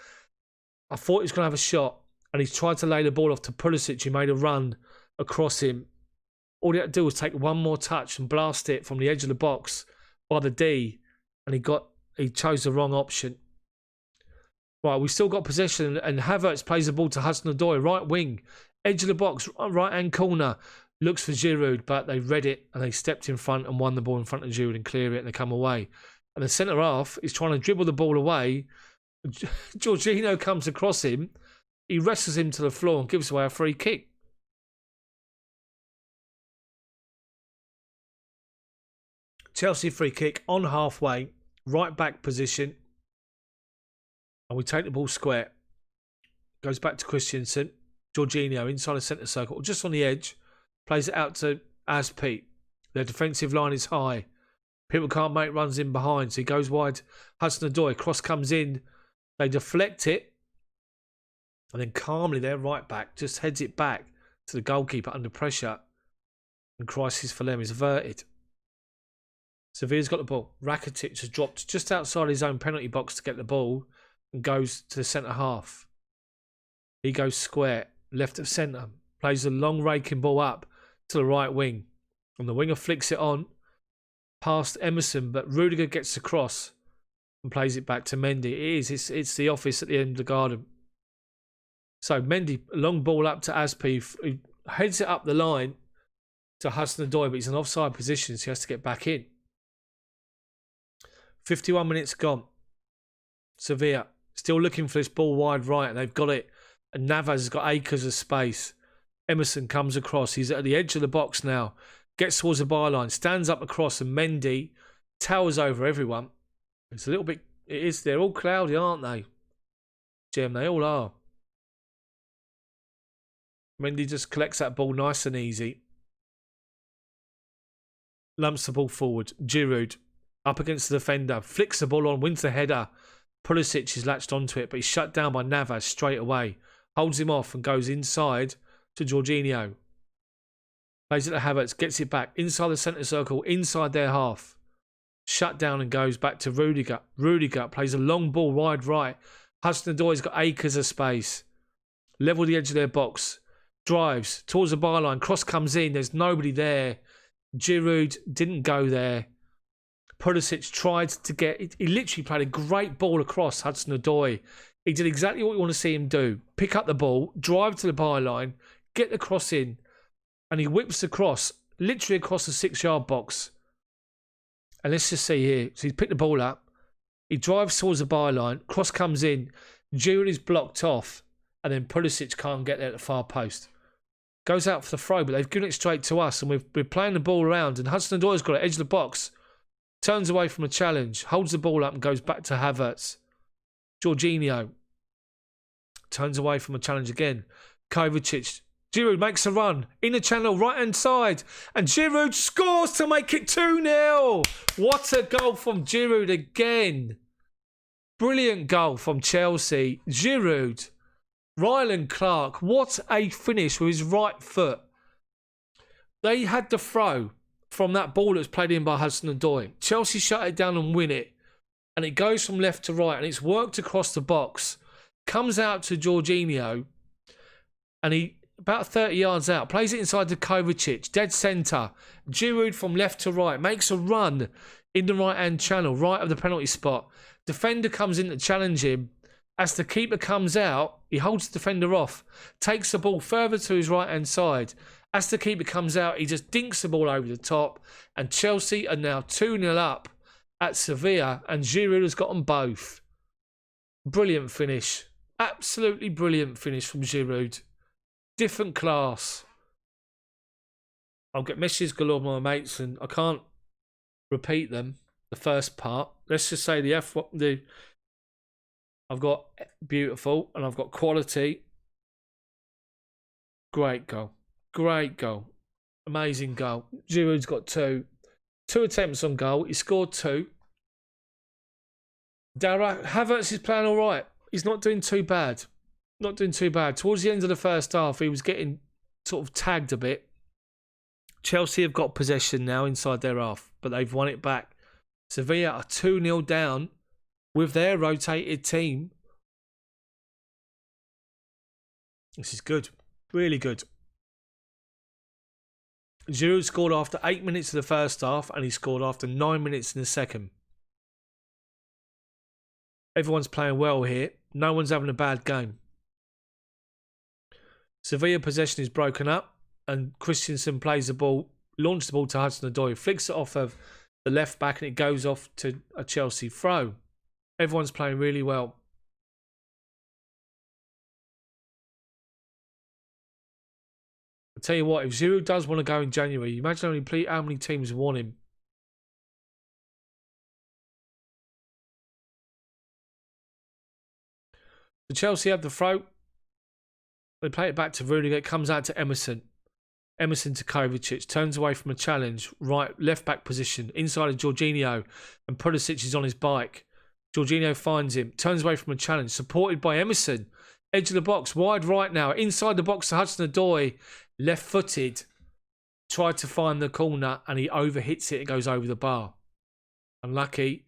I thought he was going to have a shot, and he's tried to lay the ball off to Pulisic, who made a run across him. All he had to do was take one more touch and blast it from the edge of the box by the D, and he chose the wrong option. Right, we still got possession, and Havertz plays the ball to Hudson-Odoi, right wing, Edge of the box, right-hand corner. Looks for Giroud, but they read it and they stepped in front and won the ball in front of Giroud and clear it and they come away. And the centre half is trying to dribble the ball away. Jorginho comes across him. He wrestles him to the floor and gives away a free kick. Chelsea free kick on halfway, right back position. And we take the ball square. Goes back to Christensen. Jorginho inside the centre circle, just on the edge. Plays it out to Azpi. Their defensive line is high. People can't make runs in behind, so he goes wide. Hudson-Odoi, cross comes in. They deflect it. And then calmly, their right back just heads it back to the goalkeeper under pressure. And crisis for them is averted. Sevilla's got the ball. Rakitic has dropped just outside his own penalty box to get the ball and goes to the centre half. He goes square, left of centre. Plays a long raking ball up to the right wing. And the winger flicks it on past Emerson, but Rudiger gets across and plays it back to Mendy. It's the office at the end of the garden. So Mendy, long ball up to Azpi, who heads it up the line to Hudson-Odoi, but he's in offside position, so he has to get back in. 51 minutes gone. Sevilla still looking for this ball wide right, and they've got it. And Navas has got acres of space. Emerson comes across. He's at the edge of the box now. Gets towards the byline, stands up across, and Mendy towers over everyone. It's a little bit... They're all cloudy, aren't they? Jim, they all are. Mendy just collects that ball nice and easy. Lumps the ball forward. Giroud up against the defender. Flicks the ball on, wins the header. Pulisic is latched onto it, but he's shut down by Navas straight away. Holds him off and goes inside to Jorginho. Plays it to Havertz, gets it back inside the centre circle, inside their half. Shut down and goes back to Rudiger. Rudiger plays a long ball wide right. Hudson-Odoi's got acres of space. Level the edge of their box. Drives towards the byline. Cross comes in. There's nobody there. Giroud didn't go there. Pulisic tried to get... He literally played a great ball across Hudson-Odoi. He did exactly what you want to see him do. Pick up the ball, drive to the byline, get the cross in, and he whips the cross, literally across the 6-yard box. And let's just see here. So he's picked the ball up. He drives towards the byline. Cross comes in. Giroud is blocked off. And then Pulisic can't get there at the far post. Goes out for the throw, but they've given it straight to us. And we're playing the ball around. And Hudson-Odoi's got it, edge of the box. Turns away from a challenge. Holds the ball up and goes back to Havertz. Jorginho turns away from a challenge again. Kovacic. Giroud makes a run. In the channel, right-hand side. And Giroud scores to make it 2-0. What a goal from Giroud again. Brilliant goal from Chelsea. Giroud. Ryland Clark. What a finish with his right foot. They had the throw from that ball that was played in by Hudson-Odoi. Chelsea shut it down and win it. And it goes from left to right. And it's worked across the box. Comes out to Jorginho. And he, about 30 yards out, plays it inside to Kovacic. Dead centre. Giroud from left to right. Makes a run in the right-hand channel. Right of the penalty spot. Defender comes in to challenge him. As the keeper comes out, he holds the defender off. Takes the ball further to his right-hand side. As the keeper comes out, he just dinks the ball over the top. And Chelsea are now 2-0 up at Sevilla. And Giroud has got them both. Brilliant finish. Absolutely brilliant finish from Giroud. Different class. I'll get messages galore from my mates and I can't repeat them. The first part. Let's just say I've got beautiful and I've got quality. Great goal. Great goal. Amazing goal. Giroud's got two attempts on goal. He scored 2. Havertz is playing all right. He's not doing too bad. Not doing too bad. Towards the end of the first half, he was getting sort of tagged a bit. Chelsea have got possession now inside their half, but they've won it back. Sevilla are 2-0 down with their rotated team. This is good. Really good. Giroud scored after 8 minutes of the first half and he scored after 9 minutes in the second. Everyone's playing well here. No one's having a bad game. Sevilla possession is broken up, and Christensen plays the ball, launches the ball to Hudson-Odoi, flicks it off of the left back, and it goes off to a Chelsea throw. Everyone's playing really well. I'll tell you what, if Giroud does want to go in January, imagine how many teams want him. The Chelsea have the throw. They play it back to Rudiger. It comes out to Emerson. Emerson to Kovacic. Turns away from a challenge. Right, left back position. Inside of Jorginho. And Pulisic is on his bike. Jorginho finds him. Turns away from a challenge. Supported by Emerson. Edge of the box. Wide right now. Inside the box to Hudson-Odoi. Left footed. Tried to find the corner. And he overhits it. It goes over the bar. Unlucky.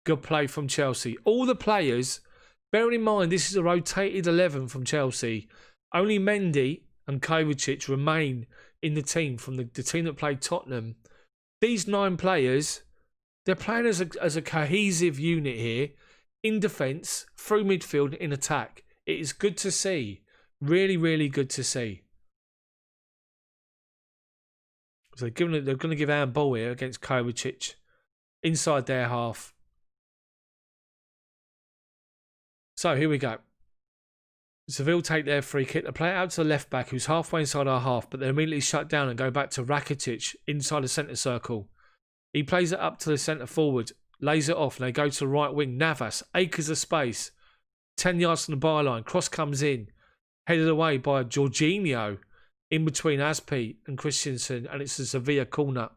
Good play from Chelsea. All the players, bearing in mind this is a rotated 11 from Chelsea. Only Mendy and Kovacic remain in the team from the team that played Tottenham. These 9 players, they're playing as a cohesive unit here, in defence, through midfield, in attack. It is good to see. Really, really good to see. So they're going to give handball here against Kovacic. Inside their half. So here we go. Seville take their free kick. They play it out to the left back, who's halfway inside our half, but they're immediately shut down and go back to Rakitic inside the centre circle. He plays it up to the centre forward, lays it off, and they go to the right wing. Navas, acres of space, 10 yards from the byline. Cross comes in, headed away by Jorginho, in between Aspi and Christensen, and it's a Sevilla corner.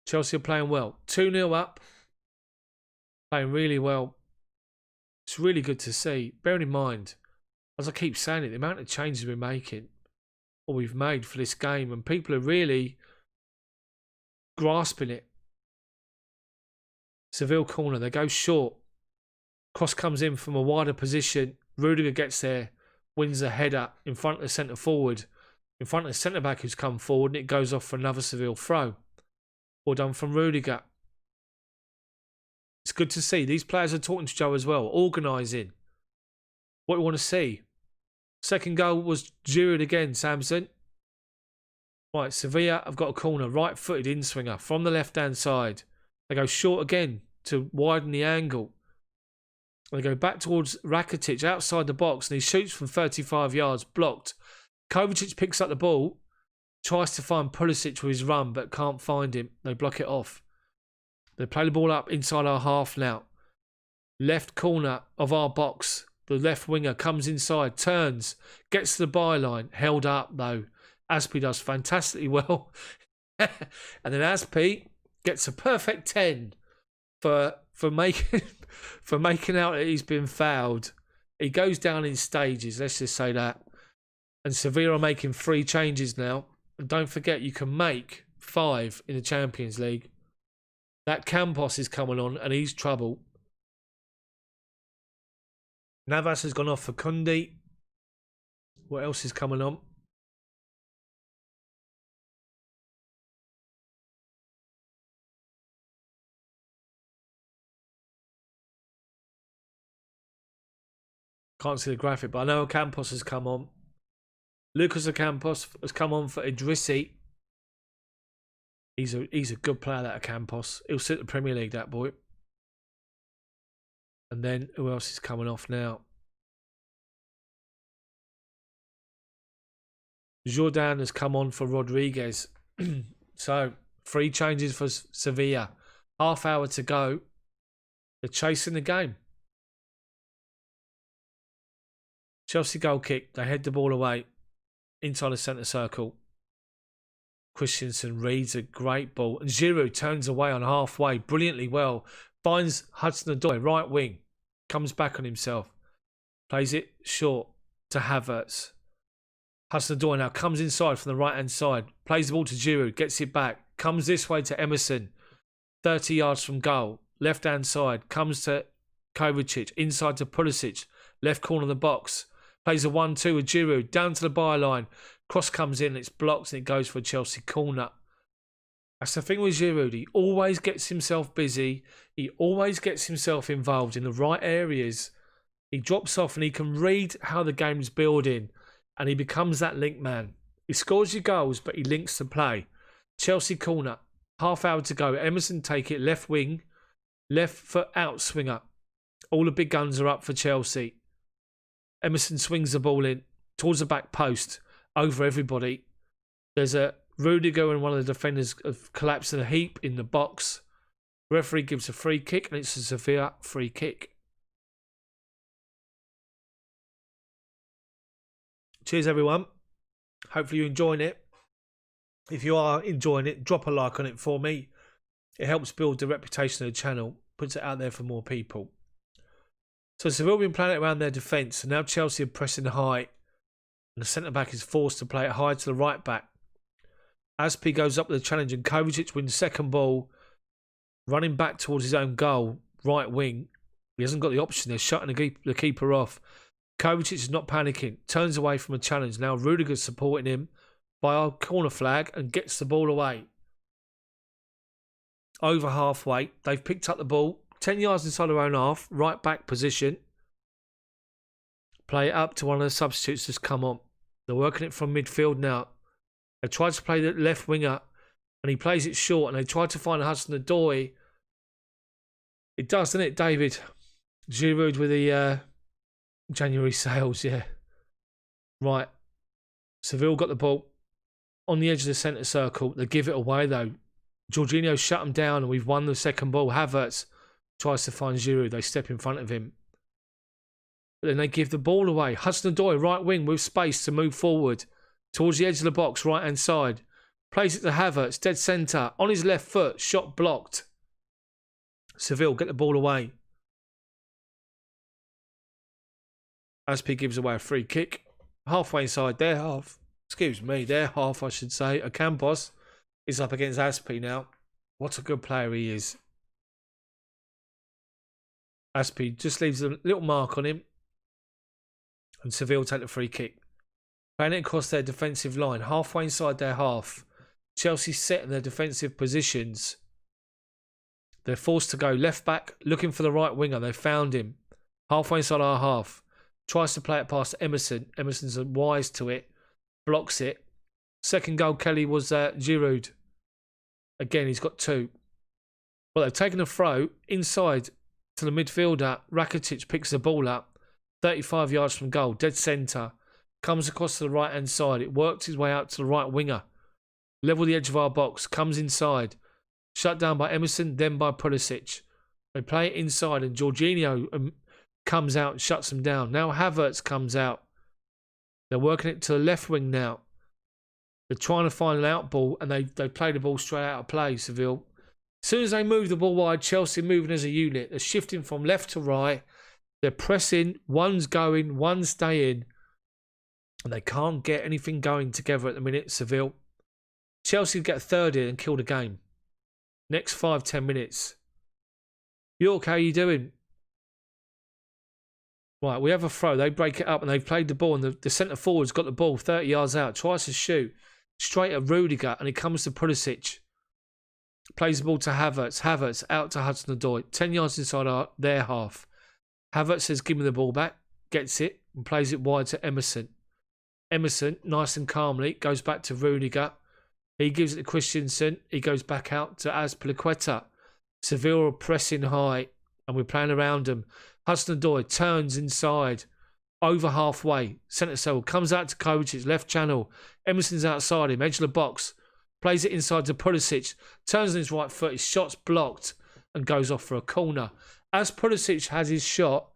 Chelsea are playing well. 2-0 up. Playing really well. It's really good to see. Bearing in mind, as I keep saying it, the amount of changes we're making, or we've made for this game, and people are really grasping it. Seville corner, they go short. Cross comes in from a wider position. Rudiger gets there, wins a header in front of the centre forward, in front of the centre back who's come forward, and it goes off for another Seville throw. Well done from Rudiger. It's good to see. These players are talking to Joe as well, organising what we want to see. Second goal was Giroud again, Samson. Right, Sevilla have got a corner, right-footed in-swinger from the left-hand side. They go short again to widen the angle. They go back towards Rakitic outside the box, and he shoots from 35 yards, blocked. Kovacic picks up the ball, tries to find Pulisic with his run, but can't find him. They block it off. They play the ball up inside our half now. Left corner of our box. The left winger comes inside, turns, gets to the byline. Held up, though. Aspi does fantastically well. And then Aspi gets a perfect 10 for making out that he's been fouled. He goes down in stages, let's just say that. And Sevilla are making 3 changes now. And don't forget, you can make 5 in the Champions League. That Campos is coming on, and he's trouble. Navas has gone off for Kundi. What else is coming on? Can't see the graphic, but I know Campos has come on. Lucas Campos has come on for Idrissi. He's a good player, that Campos. He'll sit the Premier League, that boy. And then who else is coming off now? Jordan has come on for Rodriguez. So 3 changes for Sevilla. Half hour to go. They're chasing the game. Chelsea goal kick. They head the ball away inside the centre circle. Christensen reads a great ball, and Giroud turns away on halfway brilliantly well. Finds Hudson-Odoi, right wing, comes back on himself, plays it short to Havertz. Hudson-Odoi now comes inside from the right hand side, plays the ball to Giroud, gets it back, comes this way to Emerson, 30 yards from goal, left hand side, comes to Kovacic, inside to Pulisic, left corner of the box, plays a 1-2 with Giroud, down to the byline. Cross comes in, it's blocked, and it goes for a Chelsea corner. That's the thing with Giroud. He always gets himself busy. He always gets himself involved in the right areas. He drops off and he can read how the game's building, and he becomes that link man. He scores your goals, but he links the play. Chelsea corner, half hour to go. Emerson take it, left wing, left foot out swinger. All the big guns are up for Chelsea. Emerson swings the ball in towards the back post, over everybody. There's a Rudiger and one of the defenders have collapsed in a heap in the box. Referee gives a free kick, and it's a Sevilla free kick. Cheers, everyone. Hopefully you're enjoying it. If you are enjoying it, drop a like on it for me. It helps build the reputation of the channel, puts it out there for more people. So Sevilla have been playing it around their defence, and now Chelsea are pressing high, and the centre-back is forced to play it high to the right-back. Aspi goes up with the challenge, and Kovacic wins second ball, running back towards his own goal, right wing. He hasn't got the option. They're shutting the keeper off. Kovacic is not panicking, turns away from a challenge. Now Rudiger's supporting him by our corner flag and gets the ball away. Over halfway, they've picked up the ball, 10 yards inside their own half, right back position. Play it up to one of the substitutes that's come on. They're working it from midfield now. They tried to play the left winger, and he plays it short, and they tried to find Hudson-Odoi. It does, doesn't it, David? Giroud with the January sales, yeah. Right. Seville got the ball on the edge of the centre circle. They give it away, though. Jorginho shut them down, and we've won the second ball. Havertz tries to find Giroud. They step in front of him. But then they give the ball away. Hudson-Odoi, right wing, with space to move forward towards the edge of the box, right-hand side. Plays it to Havertz, dead centre. On his left foot, shot blocked. Seville get the ball away. Aspi gives away a free kick. Halfway inside their half. Excuse me, their half, I should say. Ocampos is up against Aspi now. What a good player he is. Aspi just leaves a little mark on him. And Seville take the free kick. Playing it across their defensive line. Halfway inside their half. Chelsea set in their defensive positions. They're forced to go left back, looking for the right winger. They found him. Halfway inside our half. Tries to play it past Emerson. Emerson's wise to it. Blocks it. Second goal, Kelly, was Giroud. Again, he's got two. Well, they've taken a throw inside to the midfielder. Rakitic picks the ball up. 35 yards from goal. Dead centre. Comes across to the right-hand side. It works his way out to the right winger. Level the edge of our box. Comes inside. Shut down by Emerson, then by Pulisic. They play it inside, and Jorginho comes out and shuts them down. Now Havertz comes out. They're working it to the left wing now. They're trying to find an out ball, and they play the ball straight out of play, Seville. As soon as they move the ball wide, Chelsea moving as a unit. They're shifting from left to right. They're pressing. One's going, one's staying. And they can't get anything going together at the minute, Seville. Chelsea get a third in and kill the game. Next 5-10 minutes. York, how you doing? Right, we have a throw. They break it up and they've played the ball, and the centre forward's got the ball 30 yards out. Tries to shoot straight at Rudiger, and it comes to Pulisic. Plays the ball to Havertz. Havertz out to Hudson-Odoi. 10 yards inside their half. Havertz says, give me the ball back. Gets it and plays it wide to Emerson. Emerson, nice and calmly, goes back to Rudiger. He gives it to Christensen. He goes back out to Azpilicueta. Seville are pressing high, and we're playing around them. Hudson-Odoi turns inside, over halfway. Centre circle, comes out to Kovacic, left channel. Emerson's outside him, edge of the box. Plays it inside to Pulisic. Turns on his right foot, his shot's blocked, and goes off for a corner. As Pulisic has his shot,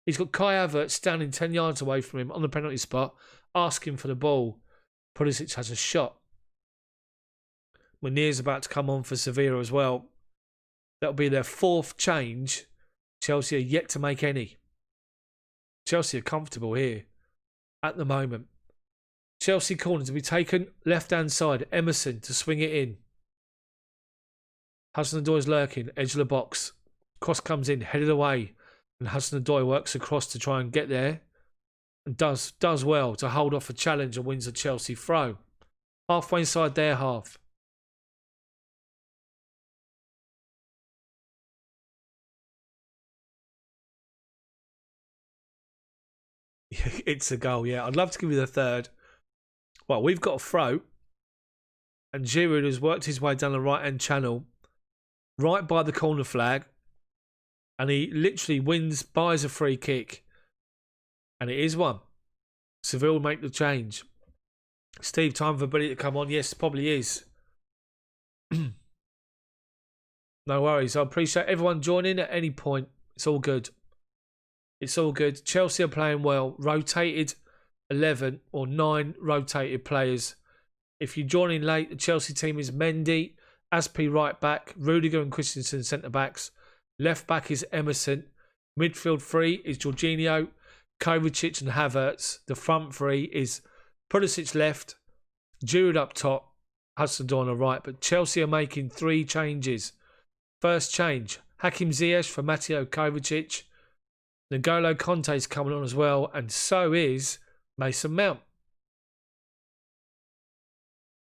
he's got Kai Havertz standing 10 yards away from him on the penalty spot, asking for the ball. Pulisic has a shot. Munir's about to come on for Sevilla as well. That'll be their fourth change. Chelsea are yet to make any. Chelsea are comfortable here at the moment. Chelsea corner to be taken. Left-hand side. Emerson to swing it in. Hudson-Odoi's lurking. Edge of the box. Cross comes in. Headed away. And Hudson-Odoi works across to try and get there. And does well to hold off a challenge and wins a Chelsea throw. Halfway inside their half. It's a goal, yeah. I'd love to give you the third. Well, we've got a throw, and Giroud has worked his way down the right-hand channel, right by the corner flag, and he literally buys a free kick, and it is one. Seville make the change. Steve, time for Billy to come on. Yes, probably is. No worries. I appreciate everyone joining at any point. It's all good. It's all good. Chelsea are playing well. Rotated 11 or 9 rotated players. If you're joining late, the Chelsea team is Mendy, Aspi right back, Rudiger and Christensen centre backs. Left back is Emerson. Midfield 3 is Jorginho, Kovacic and Havertz. The front 3 is Pulisic left, Giroud up top, Hudson-Odoi on the right. But Chelsea are making 3 changes. First change, Hakim Ziyech for Mateo Kovacic. N'Golo Conte's coming on as well, and so is Mason Mount.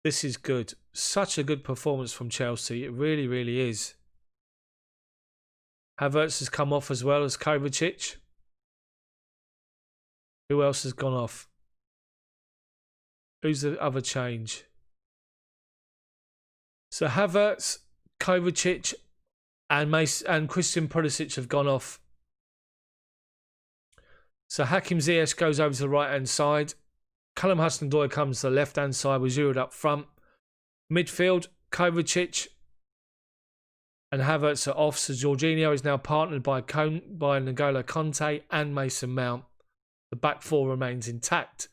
This is good. Such a good performance from Chelsea. It really, really is. Havertz has come off as well as Kovacic. Who else has gone off? Who's the other change? So Havertz, Kovacic, and Christian Pulisic have gone off. So Hakim Ziyech goes over to the right-hand side. Callum Hudson-Odoi comes to the left-hand side with Giroud up front. Midfield, Kovacic and Havertz are off. So Jorginho is now partnered by N'Golo Conte and Mason Mount. The back 4 remains intact.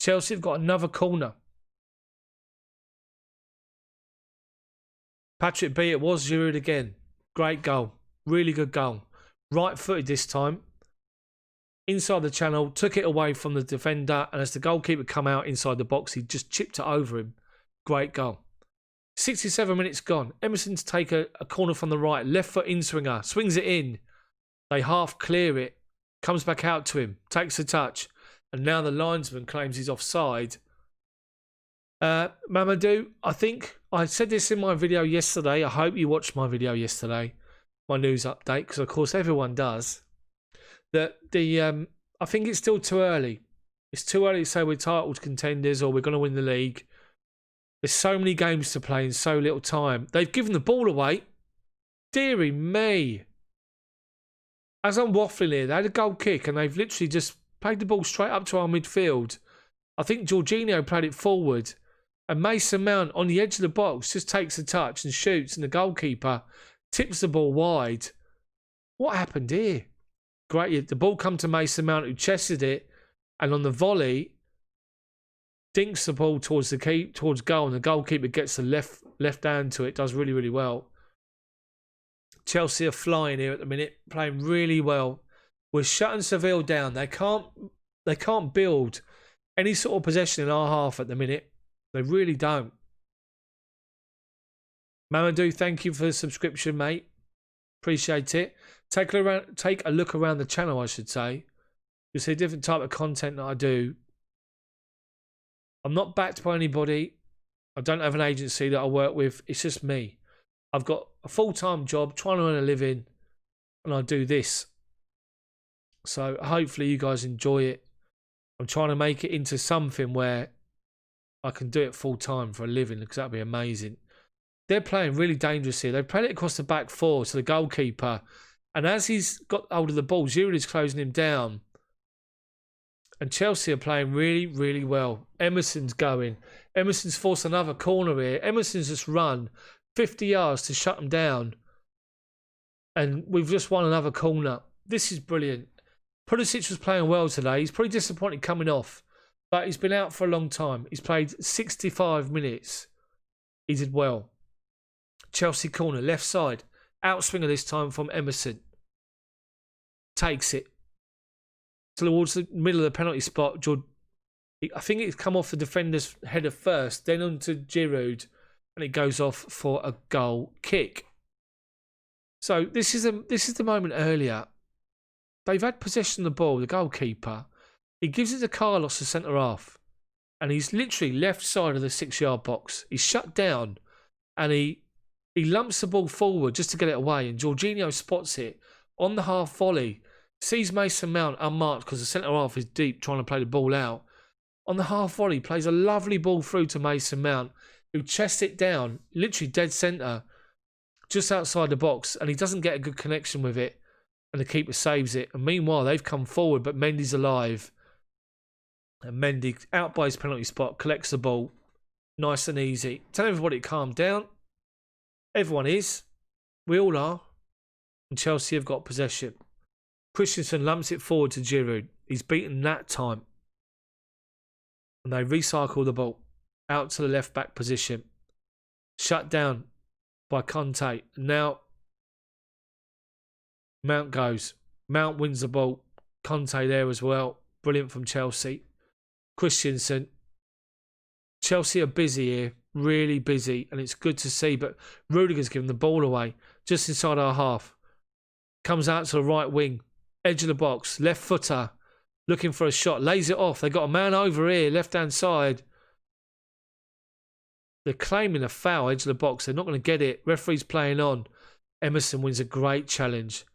Chelsea have got another corner. Patrick B, it was Giroud again. Great goal. Really good goal. Right-footed this time. Inside the channel, took it away from the defender, and as the goalkeeper come out inside the box, he just chipped it over him. Great goal. 67 minutes gone. Emerson's take a corner from the right. Left foot in-swinger. Swings it in. They half clear it. Comes back out to him. Takes a touch. And now the linesman claims he's offside. Mamadou, I think I said this in my video yesterday. I hope you watched my video yesterday. My news update, because of course everyone does. That I think it's still too early. It's too early to say we're title contenders or we're going to win the league. There's so many games to play in so little time. They've given the ball away. Deary me. As I'm waffling here, they had a goal kick and they've literally just played the ball straight up to our midfield. I think Jorginho played it forward. And Mason Mount on the edge of the box just takes a touch and shoots, and the goalkeeper tips the ball wide. What happened here? Great. The ball come to Mason Mount, who chested it, and on the volley, dinks the ball towards goal, and the goalkeeper gets the left hand to it. Does really, really well. Chelsea are flying here at the minute, playing really well. We're shutting Seville down. They can't build any sort of possession in our half at the minute. They really don't. Mamadou, thank you for the subscription, mate. Appreciate it. Take a look around the channel, I should say. You'll see a different type of content that I do. I'm not backed by anybody. I don't have an agency that I work with. It's just me. I've got a full-time job, trying to earn a living, and I do this. So hopefully you guys enjoy it. I'm trying to make it into something where I can do it full-time for a living, because that'd be amazing. They're playing really dangerous here. They've played it across the back 4 to the goalkeeper. And as he's got hold of the ball, Giroud is closing him down. And Chelsea are playing really, really well. Emerson's going. Emerson's forced another corner here. Emerson's just run 50 yards to shut them down. And we've just won another corner. This is brilliant. Pulisic was playing well today. He's probably disappointed coming off. But he's been out for a long time. He's played 65 minutes. He did well. Chelsea corner, left side. Outswinger this time from Emerson. Takes it towards the middle of the penalty spot. I think it's come off the defender's header first, then onto Giroud, and it goes off for a goal kick. So this is the moment earlier. They've had possession of the ball, the goalkeeper. He gives it to Carlos, the centre half, and he's literally left side of the 6-yard box. He's shut down, and he lumps the ball forward just to get it away, and Jorginho spots it on the half volley. sees Mason Mount unmarked because the centre-half is deep trying to play the ball out. On the half volley, plays a lovely ball through to Mason Mount, who chests it down, literally dead centre, just outside the box, and he doesn't get a good connection with it, and the keeper saves it. And meanwhile, they've come forward, but Mendy's alive. And Mendy, out by his penalty spot, collects the ball. Nice and easy. Tell everybody to calm down. Everyone is. We all are. And Chelsea have got possession. Christensen lumps it forward to Giroud. He's beaten that time. And they recycle the ball out to the left-back position. Shut down by Conte. Now, Mount goes. Mount wins the ball. Conte there as well. Brilliant from Chelsea. Christensen. Chelsea are busy here. Really busy. And it's good to see. But Rudiger's given the ball away. Just inside our half. Comes out to the right wing. Edge of the box. Left footer. Looking for a shot. Lays it off. They got a man over here. Left-hand side. They're claiming a foul. Edge of the box. They're not going to get it. Referee's playing on. Emerson wins a great challenge.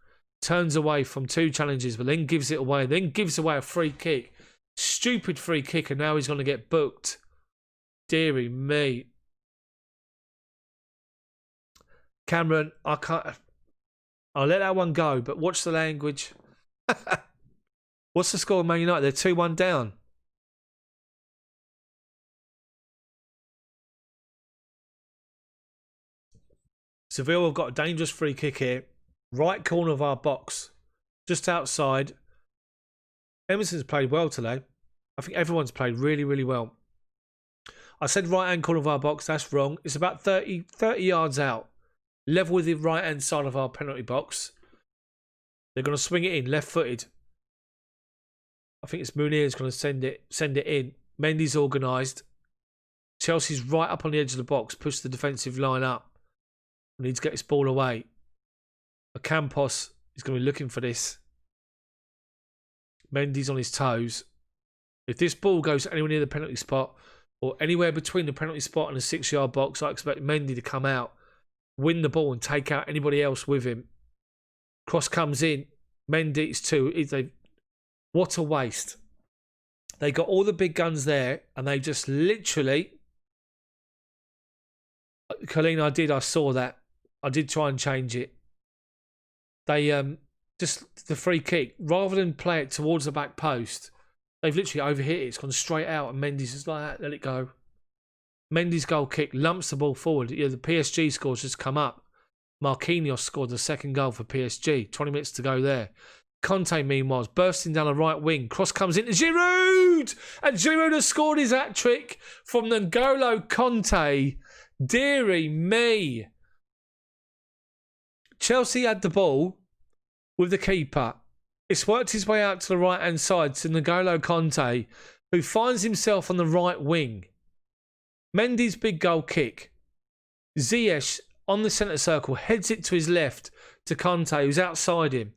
Turns away from 2 challenges. But then gives it away. Then gives away a free kick. Stupid free kick. And now he's going to get booked. Deary me. Cameron, I can't... I'll let that one go. But watch the language. What's the score of Man United? They're 2-1 down. Sevilla have got a dangerous free kick here. Right corner of our box. Just outside. Emerson's played well today. I think everyone's played really, really well. I said right hand corner of our box. That's wrong. It's about 30 yards out. Level with the right hand side of our penalty box. They're going to swing it in left footed. I think it's Munir's going to send it in. Mendy's organised. Chelsea's right up on the edge of the box. Push the defensive line up. We need to get this ball away. Campos is going to be looking for this. Mendy's on his toes. If this ball goes anywhere near the penalty spot or anywhere between the penalty spot and the 6-yard box, I expect Mendy to come out, win the ball and take out anybody else with him. Cross comes in. Mendy, it's 2. What a waste. They got all the big guns there and they just literally... Colleen, I saw that. I did try and change it. They, just the free kick, rather than play it towards the back post, they've literally overhit it. It's gone straight out and Mendy's just like that, let it go. Mendy's goal kick lumps the ball forward. Yeah, the PSG score's just come up. Marquinhos scored the second goal for PSG. 20 minutes to go there. Conte, meanwhile, is bursting down the right wing. Cross comes into Giroud! And Giroud has scored his hat-trick from N'Golo Conte. Deary me. Chelsea had the ball with the keeper. It's worked his way out to the right-hand side to N'Golo Conte, who finds himself on the right wing. Mendy's big goal kick. Ziyech on the centre circle heads it to his left to Conte, who's outside him.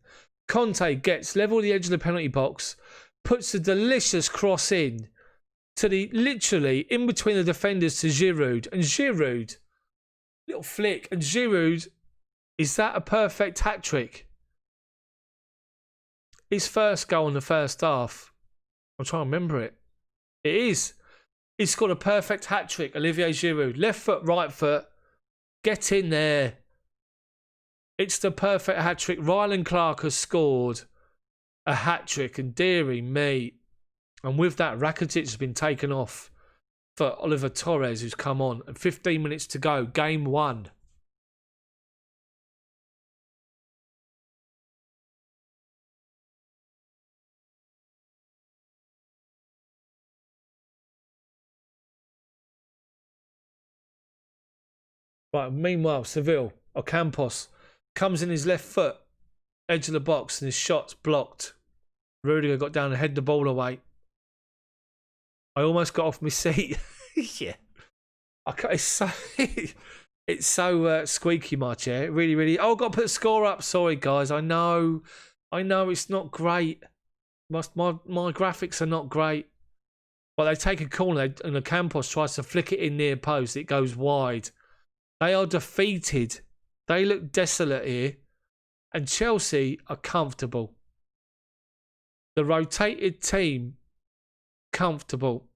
Conte gets level with the edge of the penalty box, puts a delicious cross in to the literally in between the defenders to Giroud. And Giroud, little flick, and Giroud, is that a perfect hat-trick? His first goal in the first half. I'm trying to remember it. It is. He's got a perfect hat-trick, Olivier Giroud. Left foot, right foot. Get in there. It's the perfect hat-trick. Rylan Clark has scored a hat-trick, and dearie me. And with that, Rakitic has been taken off for Oliver Torres, who's come on. And 15 minutes to go. Game 1. Right, meanwhile, Seville, Ocampos, comes in his left foot, edge of the box, and his shot's blocked. Rudiger got down and headed the ball away. I almost got off my seat. Yeah. It's so squeaky, my chair. Really, really. Oh, I've got to put the score up. Sorry, guys. I know it's not great. My graphics are not great. But they take a corner and the Campos tries to flick it in near post. It goes wide. They are defeated. They look desolate here. And Chelsea are comfortable. The rotated team, comfortable.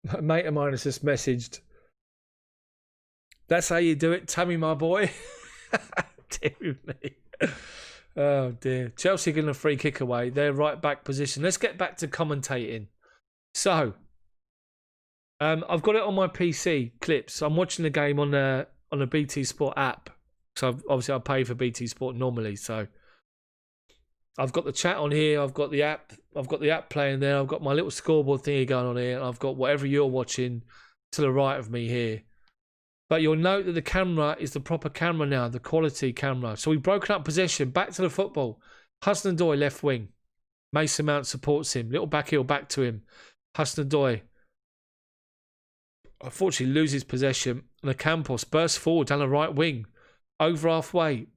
A mate of mine has just messaged, that's how you do it, Tammy, my boy. Dear me. Oh, dear. Chelsea getting a free kick away. They're right back position. Let's get back to commentating. So, I've got it on my PC clips. I'm watching the game on the BT Sport app. So, obviously, I pay for BT Sport normally. So, I've got the chat on here. I've got the app. I've got the app playing there. I've got my little scoreboard thingy going on here. And I've got whatever you're watching to the right of me here. But you'll note that the camera is the proper camera now, the quality camera. So we've broken up possession. Back to the football. Hudson-Odoi left wing. Mason Mount supports him. Little back heel back to him. Hudson-Odoi unfortunately loses possession. And Ocampos bursts forward down the right wing. Over halfway.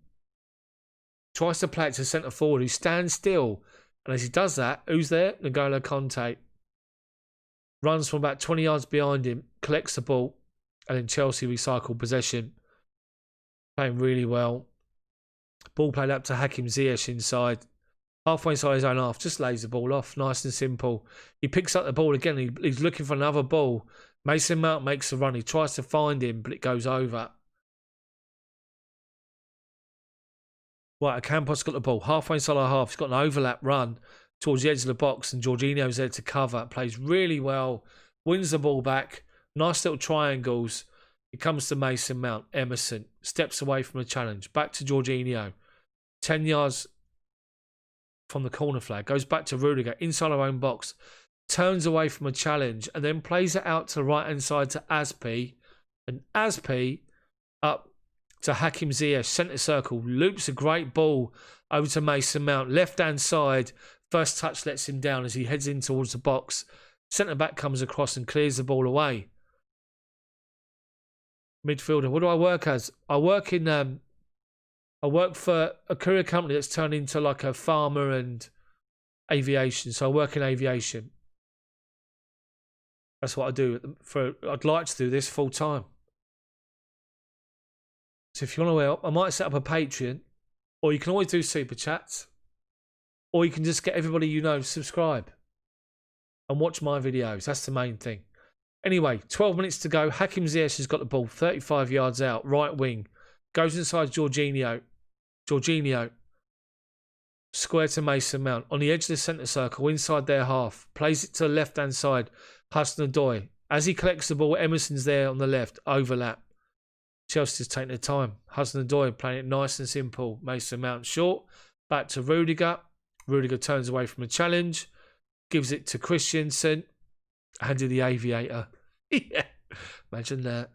Tries to play it to centre forward, who stands still. And as he does that, who's there? N'Golo Conte. Runs from about 20 yards behind him. Collects the ball. And then Chelsea recycle possession. Playing really well. Ball played up to Hakim Ziyech inside. Halfway inside his own half. Just lays the ball off. Nice and simple. He picks up the ball again. He's looking for another ball. Mason Mount makes a run. He tries to find him, but it goes over. Right, Ocampos got the ball. Halfway inside our half. He's got an overlap run towards the edge of the box. And Jorginho's there to cover. Plays really well. Wins the ball back. Nice little triangles. It comes to Mason Mount. Emerson steps away from the challenge. Back to Jorginho. 10 yards from the corner flag. Goes back to Rudiger. Inside our own box. Turns away from a challenge. And then plays it out to the right-hand side to Aspi. And Aspi up to Hakim Ziyech. Centre circle. Loops a great ball over to Mason Mount. Left-hand side. First touch lets him down as he heads in towards the box. Centre-back comes across and clears the ball away. Midfielder. What do I work as? I work for a courier company that's turned into like a farmer and aviation. So I work in aviation. That's what I do. I'd like to do this full time. So if you want to help, I might set up a Patreon, or you can always do super chats, or you can just get everybody you know to subscribe and watch my videos. That's the main thing. Anyway, 12 minutes to go. Hakim Ziyech has got the ball 35 yards out, right wing. Goes inside Jorginho. Jorginho. Square to Mason Mount. On the edge of the centre circle, inside their half. Plays it to the left-hand side. Hudson-Odoi. As he collects the ball, Emerson's there on the left. Overlap. Chelsea's taking their time. Hudson-Odoi playing it nice and simple. Mason Mount short. Back to Rudiger. Rudiger turns away from the challenge. Gives it to Christensen. Handed the aviator. Yeah. Imagine that.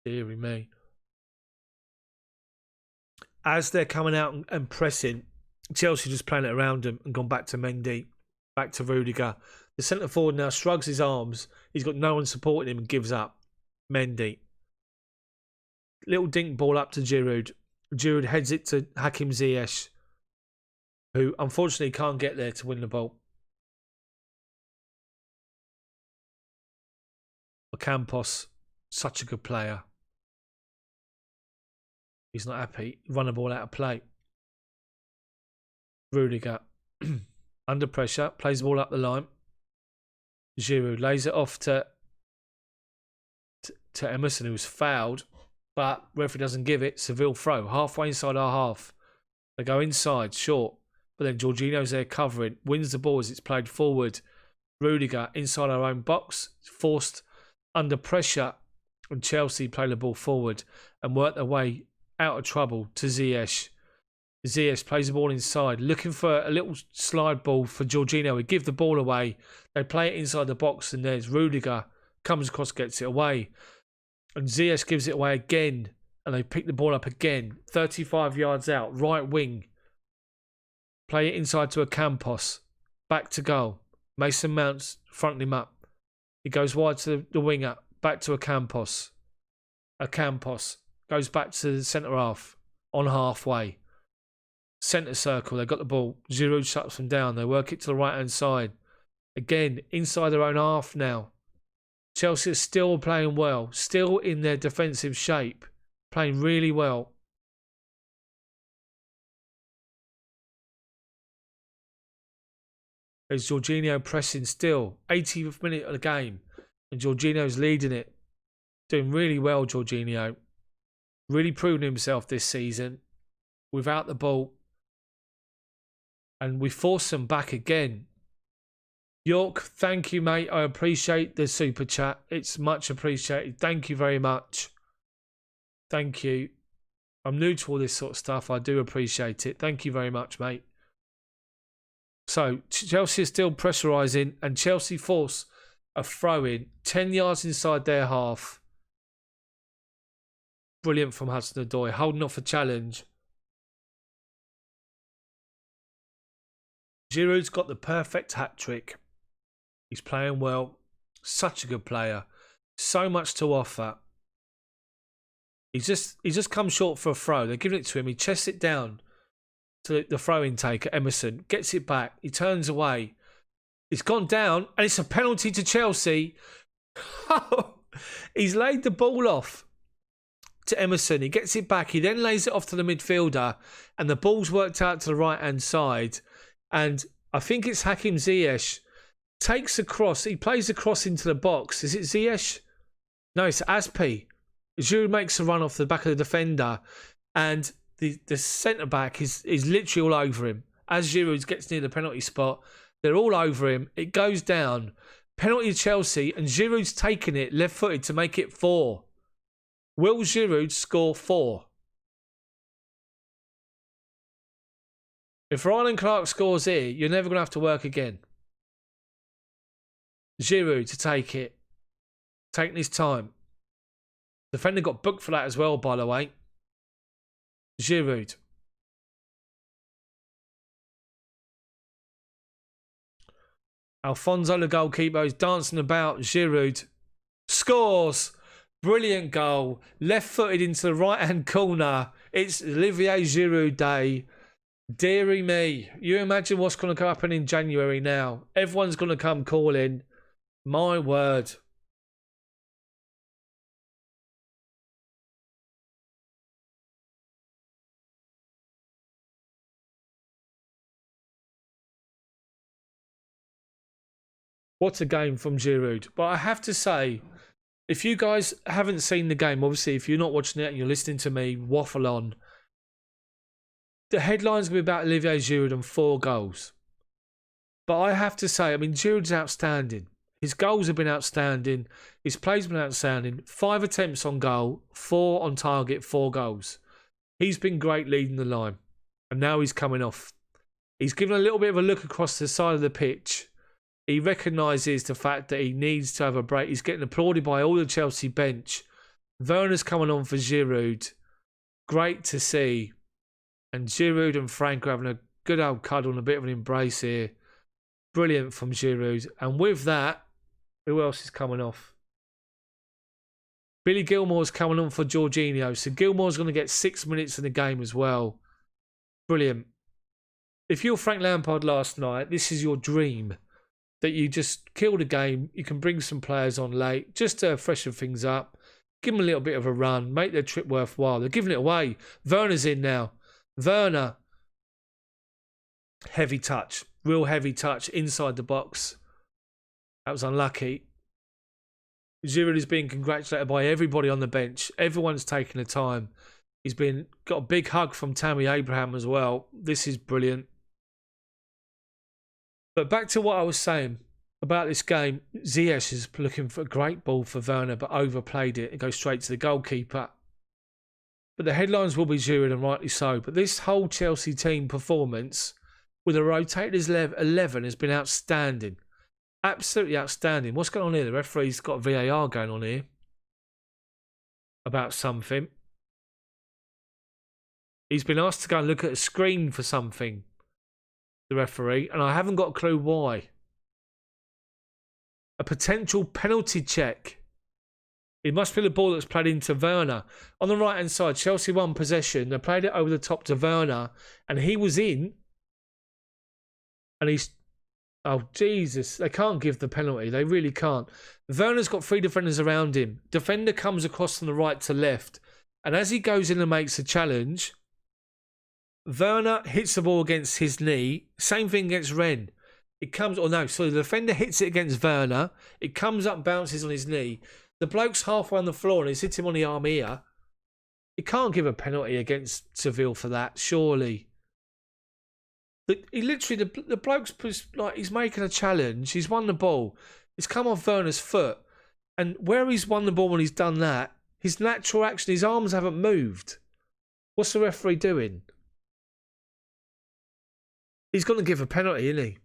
Deary me. As they're coming out and pressing, Chelsea just playing it around them and gone back to Mendy. Back to Rudiger. The centre forward now shrugs his arms. He's got no one supporting him and gives up. Mendy. Little dink ball up to Giroud. Giroud heads it to Hakim Ziyech, who unfortunately can't get there to win the ball. Ocampos, such a good player. He's not happy. Run the ball out of play. Rudiger, under pressure, plays the ball up the line. Giroud lays it off to Emerson, who was fouled, but referee doesn't give it. Seville throw, halfway inside our half. They go inside, short, but then Jorginho's there covering, wins the ball as it's played forward. Rudiger inside our own box, forced under pressure, and Chelsea play the ball forward and work their way out of trouble to Ziyech. Ziyech plays the ball inside, looking for a little slide ball for Jorginho. He give the ball away. They play it inside the box, and there's Rudiger comes across, gets it away, and Ziyech gives it away again, and they pick the ball up again. 35 yards out, right wing. Play it inside to Ocampos. Back to goal. Mason Mount's fronting him up. He goes wide to the winger. Back to Ocampos. Campos goes back to the centre half on halfway. Centre circle, they got the ball. Giroud shuts them down. They work it to the right-hand side. Again, inside their own half now. Chelsea are still playing well. Still in their defensive shape. Playing really well. There's Jorginho pressing still. 80th minute of the game. And Jorginho's leading it. Doing really well, Jorginho. Really proving himself this season. Without the ball. And we force them back again. York, thank you, mate. I appreciate the super chat. It's much appreciated. Thank you very much. Thank you. I'm new to all this sort of stuff. I do appreciate it. Thank you very much, mate. So, Chelsea is still pressurising, and Chelsea force a throw-in 10 yards inside their half. Brilliant from Hudson-Odoi, holding off a challenge. Giroud's got the perfect hat-trick. He's playing well. Such a good player. So much to offer. He's just come short for a throw. They're giving it to him. He chests it down to the throw-in taker, Emerson. Gets it back. He turns away. It's gone down, and it's a penalty to Chelsea. He's laid the ball off to Emerson. He gets it back. He then lays it off to the midfielder, and the ball's worked out to the right-hand side. And I think it's Hakim Ziyech. Takes a cross. He plays a cross into the box. Is it Ziyech? No, it's Aspi. Giroud makes a run off the back of the defender. And the centre-back is literally all over him. As Giroud gets near the penalty spot, they're all over him. It goes down. Penalty to Chelsea. And Giroud's taken it left-footed to make it 4. Will Giroud score 4? If Ryan Clark scores here, you're never going to have to work again. Giroud to take it. Taking his time. Defender got booked for that as well, by the way. Giroud. Alfonso, the goalkeeper, is dancing about. Giroud scores. Brilliant goal. Left-footed into the right-hand corner. It's Olivier Giroud day. Deary me. You imagine what's going to happen in January now. Everyone's going to come calling. My word. What a game from Giroud. But I have to say, if you guys haven't seen the game, obviously, if you're not watching it and you're listening to me waffle on, the headline's going to be about Olivier Giroud and 4 goals. But I have to say, I mean, Giroud's outstanding. His goals have been outstanding. His play's been outstanding. 5 attempts on goal, 4 on target, 4 goals. He's been great leading the line. And now he's coming off. He's given a little bit of a look across the side of the pitch. He recognises the fact that he needs to have a break. He's getting applauded by all the Chelsea bench. Werner's coming on for Giroud. Great to see. And Giroud and Frank are having a good old cuddle and a bit of an embrace here. Brilliant from Giroud. And with that, who else is coming off? Billy Gilmore's coming on for Jorginho. So Gilmore's going to get 6 minutes in the game as well. Brilliant. If you're Frank Lampard last night, this is your dream. That you just kill the game. You can bring some players on late just to freshen things up. Give them a little bit of a run. Make their trip worthwhile. They're giving it away. Werner's in now. Werner. Heavy touch. Real heavy touch inside the box. That was unlucky. Giroud is being congratulated by everybody on the bench. Everyone's taking the time. He's got a big hug from Tammy Abraham as well. This is brilliant. But back to what I was saying about this game. Ziyech is looking for a great ball for Werner, but overplayed it and goes straight to the goalkeeper. But the headlines will be Giroud, and rightly so. But this whole Chelsea team performance with a rotated 11 has been outstanding. Absolutely outstanding. What's going on here? The referee's got VAR going on here about something. He's been asked to go and look at a screen for something, the referee, and I haven't got a clue why. A potential penalty check. It must be the ball that's played into Werner. On the right-hand side, Chelsea won possession. They played it over the top to Werner, and he was in. And he's... Oh, Jesus. They can't give the penalty. They really can't. Werner's got 3 defenders around him. Defender comes across from the right to left. And as he goes in and makes a challenge, Werner hits the ball against his knee. Same thing against Ren. It comes... Oh, no. So the defender hits it against Werner. It comes up, bounces on his knee. The bloke's halfway on the floor and he's hit him on the arm here. He can't give a penalty against Seville for that, surely. He literally, the bloke's like, he's making a challenge. He's won the ball. It's come off Werner's foot. And where he's won the ball when he's done that, his natural action, his arms haven't moved. What's the referee doing? He's going to give a penalty, isn't he?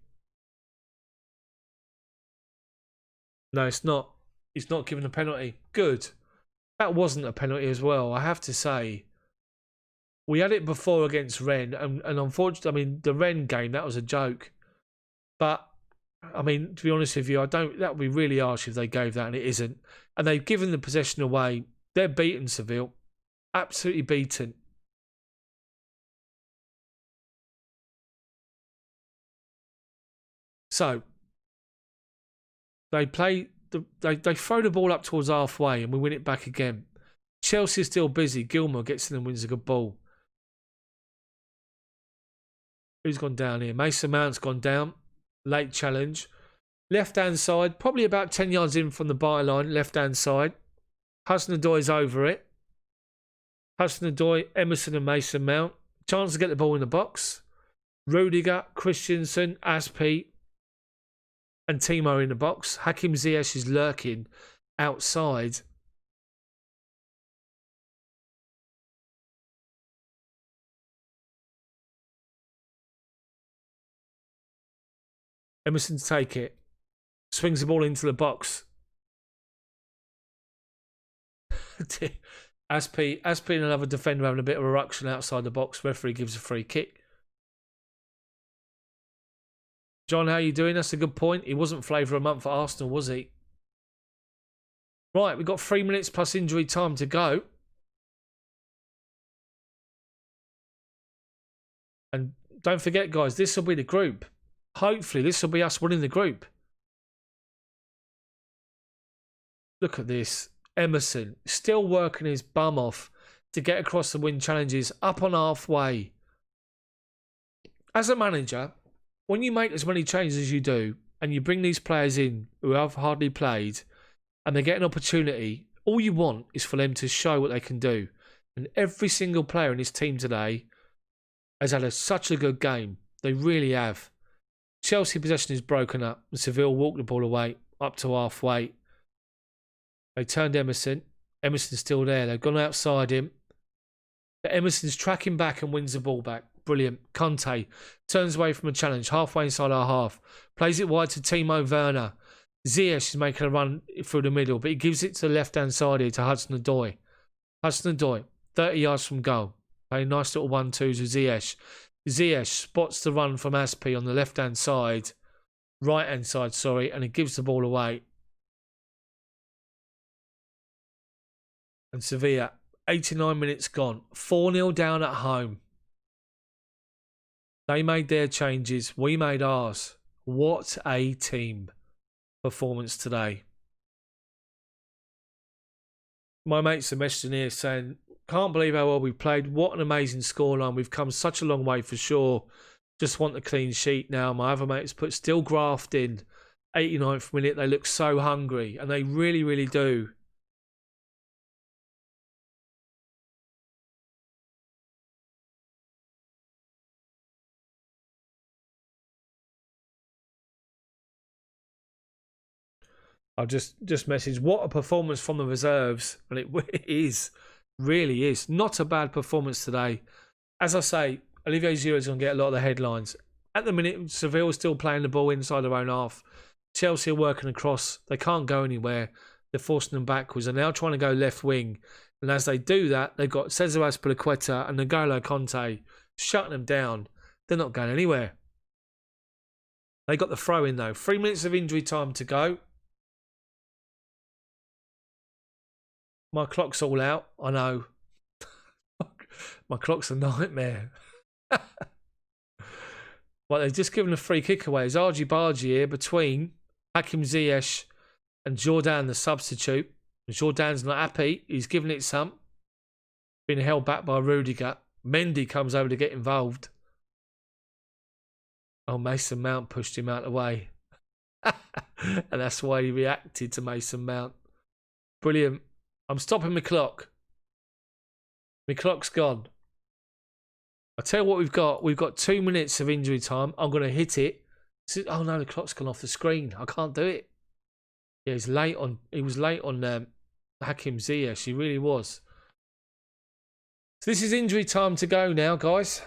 No, it's not. He's not giving a penalty. Good. That wasn't a penalty as well, I have to say. We had it before against Rennes, and unfortunately, I mean, the Rennes game, that was a joke. But, I mean, to be honest with you, that would be really harsh if they gave that, and it isn't. And they've given the possession away. They're beaten, Seville. Absolutely beaten. So, they throw the ball up towards halfway, and we win it back again. Chelsea's still busy. Gilmour gets in and wins a good ball. Who's gone down here? Mason Mount's gone down. Late challenge. Left-hand side, probably about 10 yards in from the byline, left-hand side. Hudson-Odoi's over it. Hudson-Odoi, Emerson and Mason Mount. Chance to get the ball in the box. Rudiger, Christensen, Aspi and Timo in the box. Hakim Ziyech is lurking outside. Emerson to take it. Swings the ball into the box. Aspi and another defender having a bit of a ruction outside the box. Referee gives a free kick. John, how you doing? That's a good point. He wasn't flavour of the month for Arsenal, was he? Right, we've got 3 minutes plus injury time to go. And don't forget, guys, this will be the group. Hopefully, this will be us winning the group. Look at this. Emerson still working his bum off to get across the win challenges, up on halfway. As a manager, when you make as many changes as you do, and you bring these players in who have hardly played, and they get an opportunity, all you want is for them to show what they can do. And every single player in this team today has had such a good game. They really have. Chelsea possession is broken up. Seville walk the ball away up to halfway. They turned Emerson. Emerson's still there. They've gone outside him. But Emerson's tracking back and wins the ball back. Brilliant. Conte turns away from a challenge halfway inside our half. Plays it wide to Timo Werner. Ziyech is making a run through the middle, but he gives it to the left-hand side here to Hudson-Odoi. Hudson-Odoi, 30 yards from goal. Playing nice little 1-2s with Ziyech. Ziyech spots the run from Aspi on the left-hand side. Right-hand side, sorry, and he gives the ball away. And Sevilla, 89 minutes gone. 4-0 down at home. They made their changes. We made ours. What a team performance today. My mates are messaging here saying, can't believe how well we played. What an amazing scoreline. We've come such a long way for sure. Just want a clean sheet now. My other mates put still graft in. 89th minute. They look so hungry. And they really, really do. I've just messaged, what a performance from the reserves. And it is, really is. Not a bad performance today. As I say, Olivier Giroud's going to get a lot of the headlines. At the minute, Seville's still playing the ball inside their own half. Chelsea are working across. They can't go anywhere. They're forcing them backwards. They're now trying to go left wing. And as they do that, they've got Cesar Azpilicueta and N'Golo Conte shutting them down. They're not going anywhere. They got the throw in though. 3 minutes of injury time to go. My clock's all out. I know. My clock's a nightmare. Well, they've just given a free kick away. It's Argy Bargy here between Hakim Ziyech and Jordan, the substitute. Jordan's not happy. He's giving it some. Being held back by Rudiger. Mendy comes over to get involved. Oh, Mason Mount pushed him out of the way. And that's why he reacted to Mason Mount. Brilliant. I'm stopping my clock. My clock's gone. I'll tell you what we've got. We've got 2 minutes of injury time. I'm going to hit it. Oh, no, the clock's gone off the screen. I can't do it. Yeah, he was late on Hakim Ziyech. He really was. So this is injury time to go now, guys.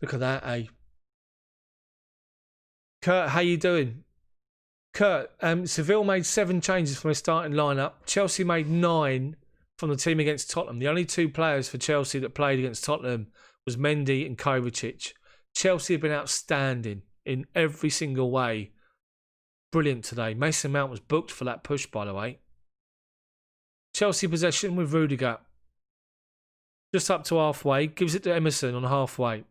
Look at that, eh? Kurt, how you doing? Kurt, Seville made 7 changes from their starting lineup. Chelsea made 9 from the team against Tottenham. The only 2 players for Chelsea that played against Tottenham was Mendy and Kovacic. Chelsea have been outstanding in every single way. Brilliant today. Mason Mount was booked for that push, by the way. Chelsea possession with Rudiger. Just up to halfway. Gives it to Emerson on halfway.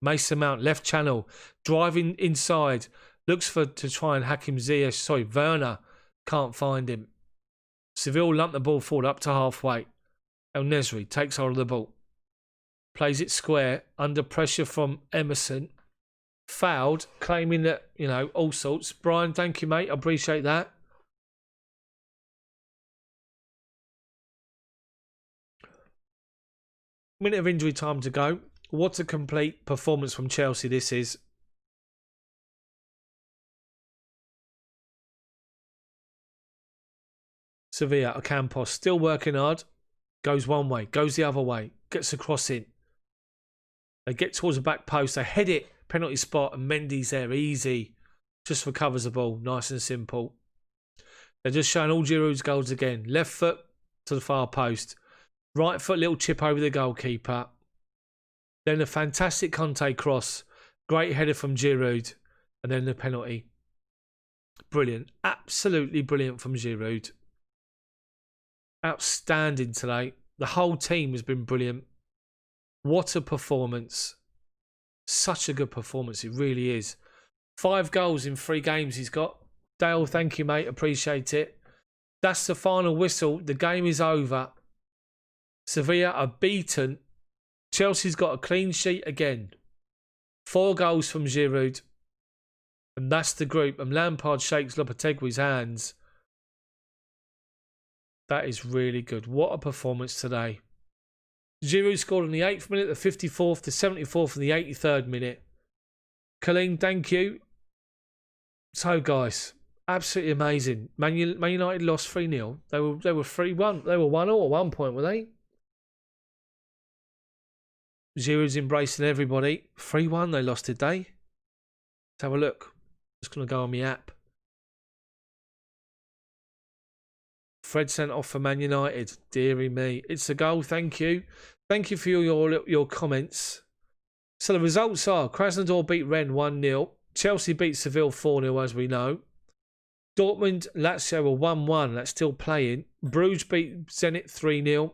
Mason Mount, left channel. Driving inside. Looks to try and Hakim Ziyech. Sorry, Werner. Can't find him. Seville lumped the ball forward up to halfway. El Nesri takes hold of the ball. Plays it square. Under pressure from Emerson. Fouled. Claiming that, you know, all sorts. Brian, thank you, mate. I appreciate that. Minute of injury time to go. What a complete performance from Chelsea this is. Sevilla, Ocampos, still working hard. Goes one way, goes the other way. Gets a cross in. They get towards the back post. They head it. Penalty spot. And Mendy's there. Easy. Just recovers the ball. Nice and simple. They're just showing all Giroud's goals again. Left foot to the far post. Right foot, little chip over the goalkeeper. Then a fantastic Conte cross. Great header from Giroud. And then the penalty. Brilliant. Absolutely brilliant from Giroud. Outstanding today. The whole team has been brilliant. What a performance. Such a good performance. It really is. 5 goals in 3 games he's got. Dale, thank you, mate. Appreciate it. That's the final whistle. The game is over. Sevilla are beaten. Chelsea's got a clean sheet again. 4 goals from Giroud. And that's the group. And Lampard shakes Lopetegui's hands. That is really good. What a performance today. Giroud scored in the 8th minute, the 54th, the 74th, and the 83rd minute. Colleen, thank you. So, guys, absolutely amazing. Man United lost 3-0. They were 3-1. They were 1-0 at one point, were they? Giroud's embracing everybody. 3-1 they lost today. Let's have a look. Just going to go on my app. Fred sent off for Man United. Deary me. It's a goal. Thank you. Thank you for your comments. So the results are Krasnodar beat Rennes 1-0. Chelsea beat Seville 4-0, as we know. Dortmund, Lazio were 1-1. That's still playing. Bruges beat Zenit 3-0.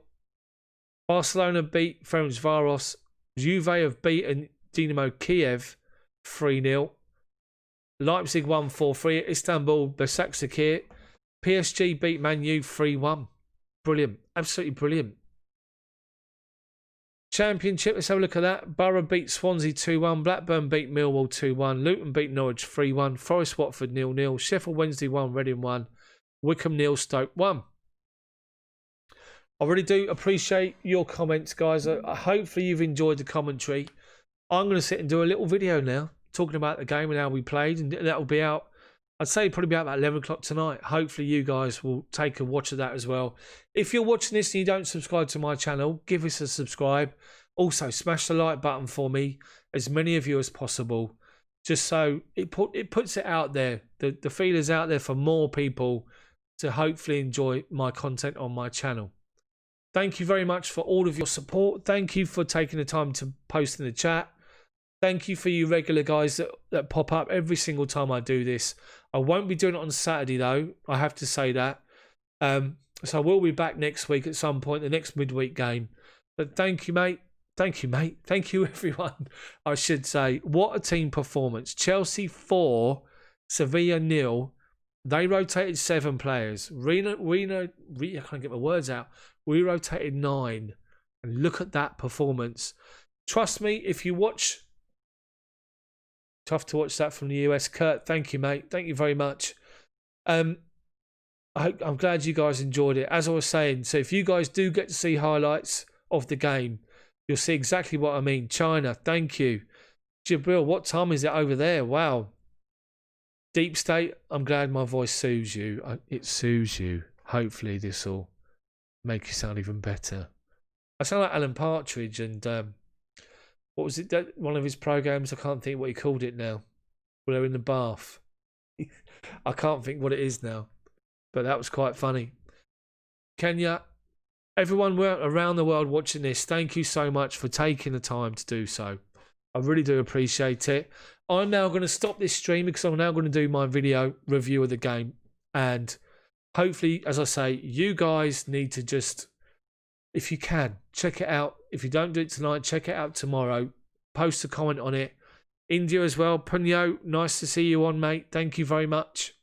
Barcelona beat Ferencvaros. Juve have beaten Dinamo Kiev 3-0. Leipzig 1-4-3 at Istanbul, Başakşehir. PSG beat Man U 3-1. Brilliant. Absolutely brilliant. Championship, let's have a look at that. Borough beat Swansea 2-1. Blackburn beat Millwall 2-1. Luton beat Norwich 3-1. Forest Watford 0-0. Sheffield Wednesday 1. Reading 1. Wickham 0. Stoke 1. I really do appreciate your comments, guys. Hopefully you've enjoyed the commentary. I'm going to sit and do a little video now talking about the game and how we played, and that will be out. I'd say probably about 11 o'clock tonight. Hopefully you guys will take a watch of that as well. If you're watching this and you don't subscribe to my channel, give us a subscribe. Also, smash the like button for me, as many of you as possible, just so it puts it out there. The feelers out there for more people to hopefully enjoy my content on my channel. Thank you very much for all of your support. Thank you for taking the time to post in the chat. Thank you for you regular guys that pop up every single time I do this. I won't be doing it on Saturday though. I have to say that. So we'll be back next week at some point, the next midweek game. But thank you, mate. Thank you, mate. Thank you, everyone. I should say, what a team performance. Chelsea 4, Sevilla 0. They rotated 7 players. I can't get my words out. We rotated 9. And look at that performance. Trust me, if you watch... Tough to watch that from the US. Kurt, thank you, mate. Thank you very much. I'm glad you guys enjoyed it. As I was saying, so if you guys do get to see highlights of the game, you'll see exactly what I mean. China, thank you. Jibril, what time is it over there? Wow. Deep State, I'm glad my voice soothes you. It soothes you. Hopefully this will make you sound even better. I sound like Alan Partridge and what was it? One of his programs, I can't think what he called it now. Well, they're in the bath. I can't think what it is now. But that was quite funny. Kenya, everyone around the world watching this, thank you so much for taking the time to do so. I really do appreciate it. I'm now going to stop this stream because I'm now going to do my video review of the game. And hopefully, as I say, you guys need to just, if you can, check it out. If you don't do it tonight, check it out tomorrow. Post a comment on it. India as well. Punyo, nice to see you on, mate. Thank you very much.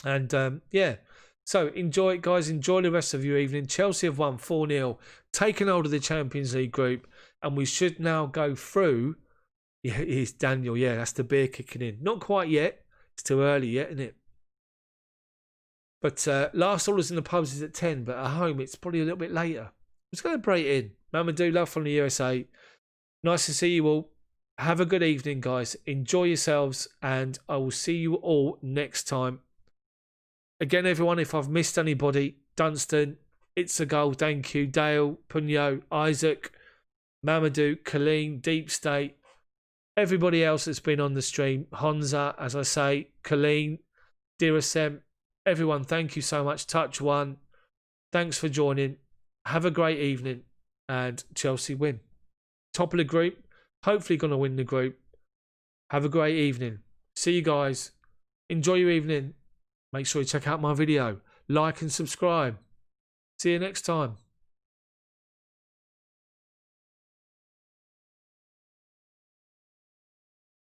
And yeah, so enjoy it, guys. Enjoy the rest of your evening. Chelsea have won 4-0, taken hold of the Champions League group, and we should now go through. Yeah, it's Daniel. Yeah, that's the beer kicking in. Not quite yet. It's too early yet, isn't it? But last orders in the pubs is at 10, but at home it's probably a little bit later. Let's go break in. Mamadou, love from the USA. Nice to see you all. Have a good evening, guys. Enjoy yourselves, and I will see you all next time. Again, everyone, if I've missed anybody, Dunstan, It's a Goal, thank you, Dale, Punyo, Isaac, Mamadou, Colleen, Deep State, everybody else that's been on the stream, Honza, as I say, Colleen, Dirasem, everyone, thank you so much. Touch One, thanks for joining. Have a great evening, and Chelsea win. Top of the group, hopefully going to win the group. Have a great evening. See you guys. Enjoy your evening. Make sure you check out my video. Like and subscribe. See you next time.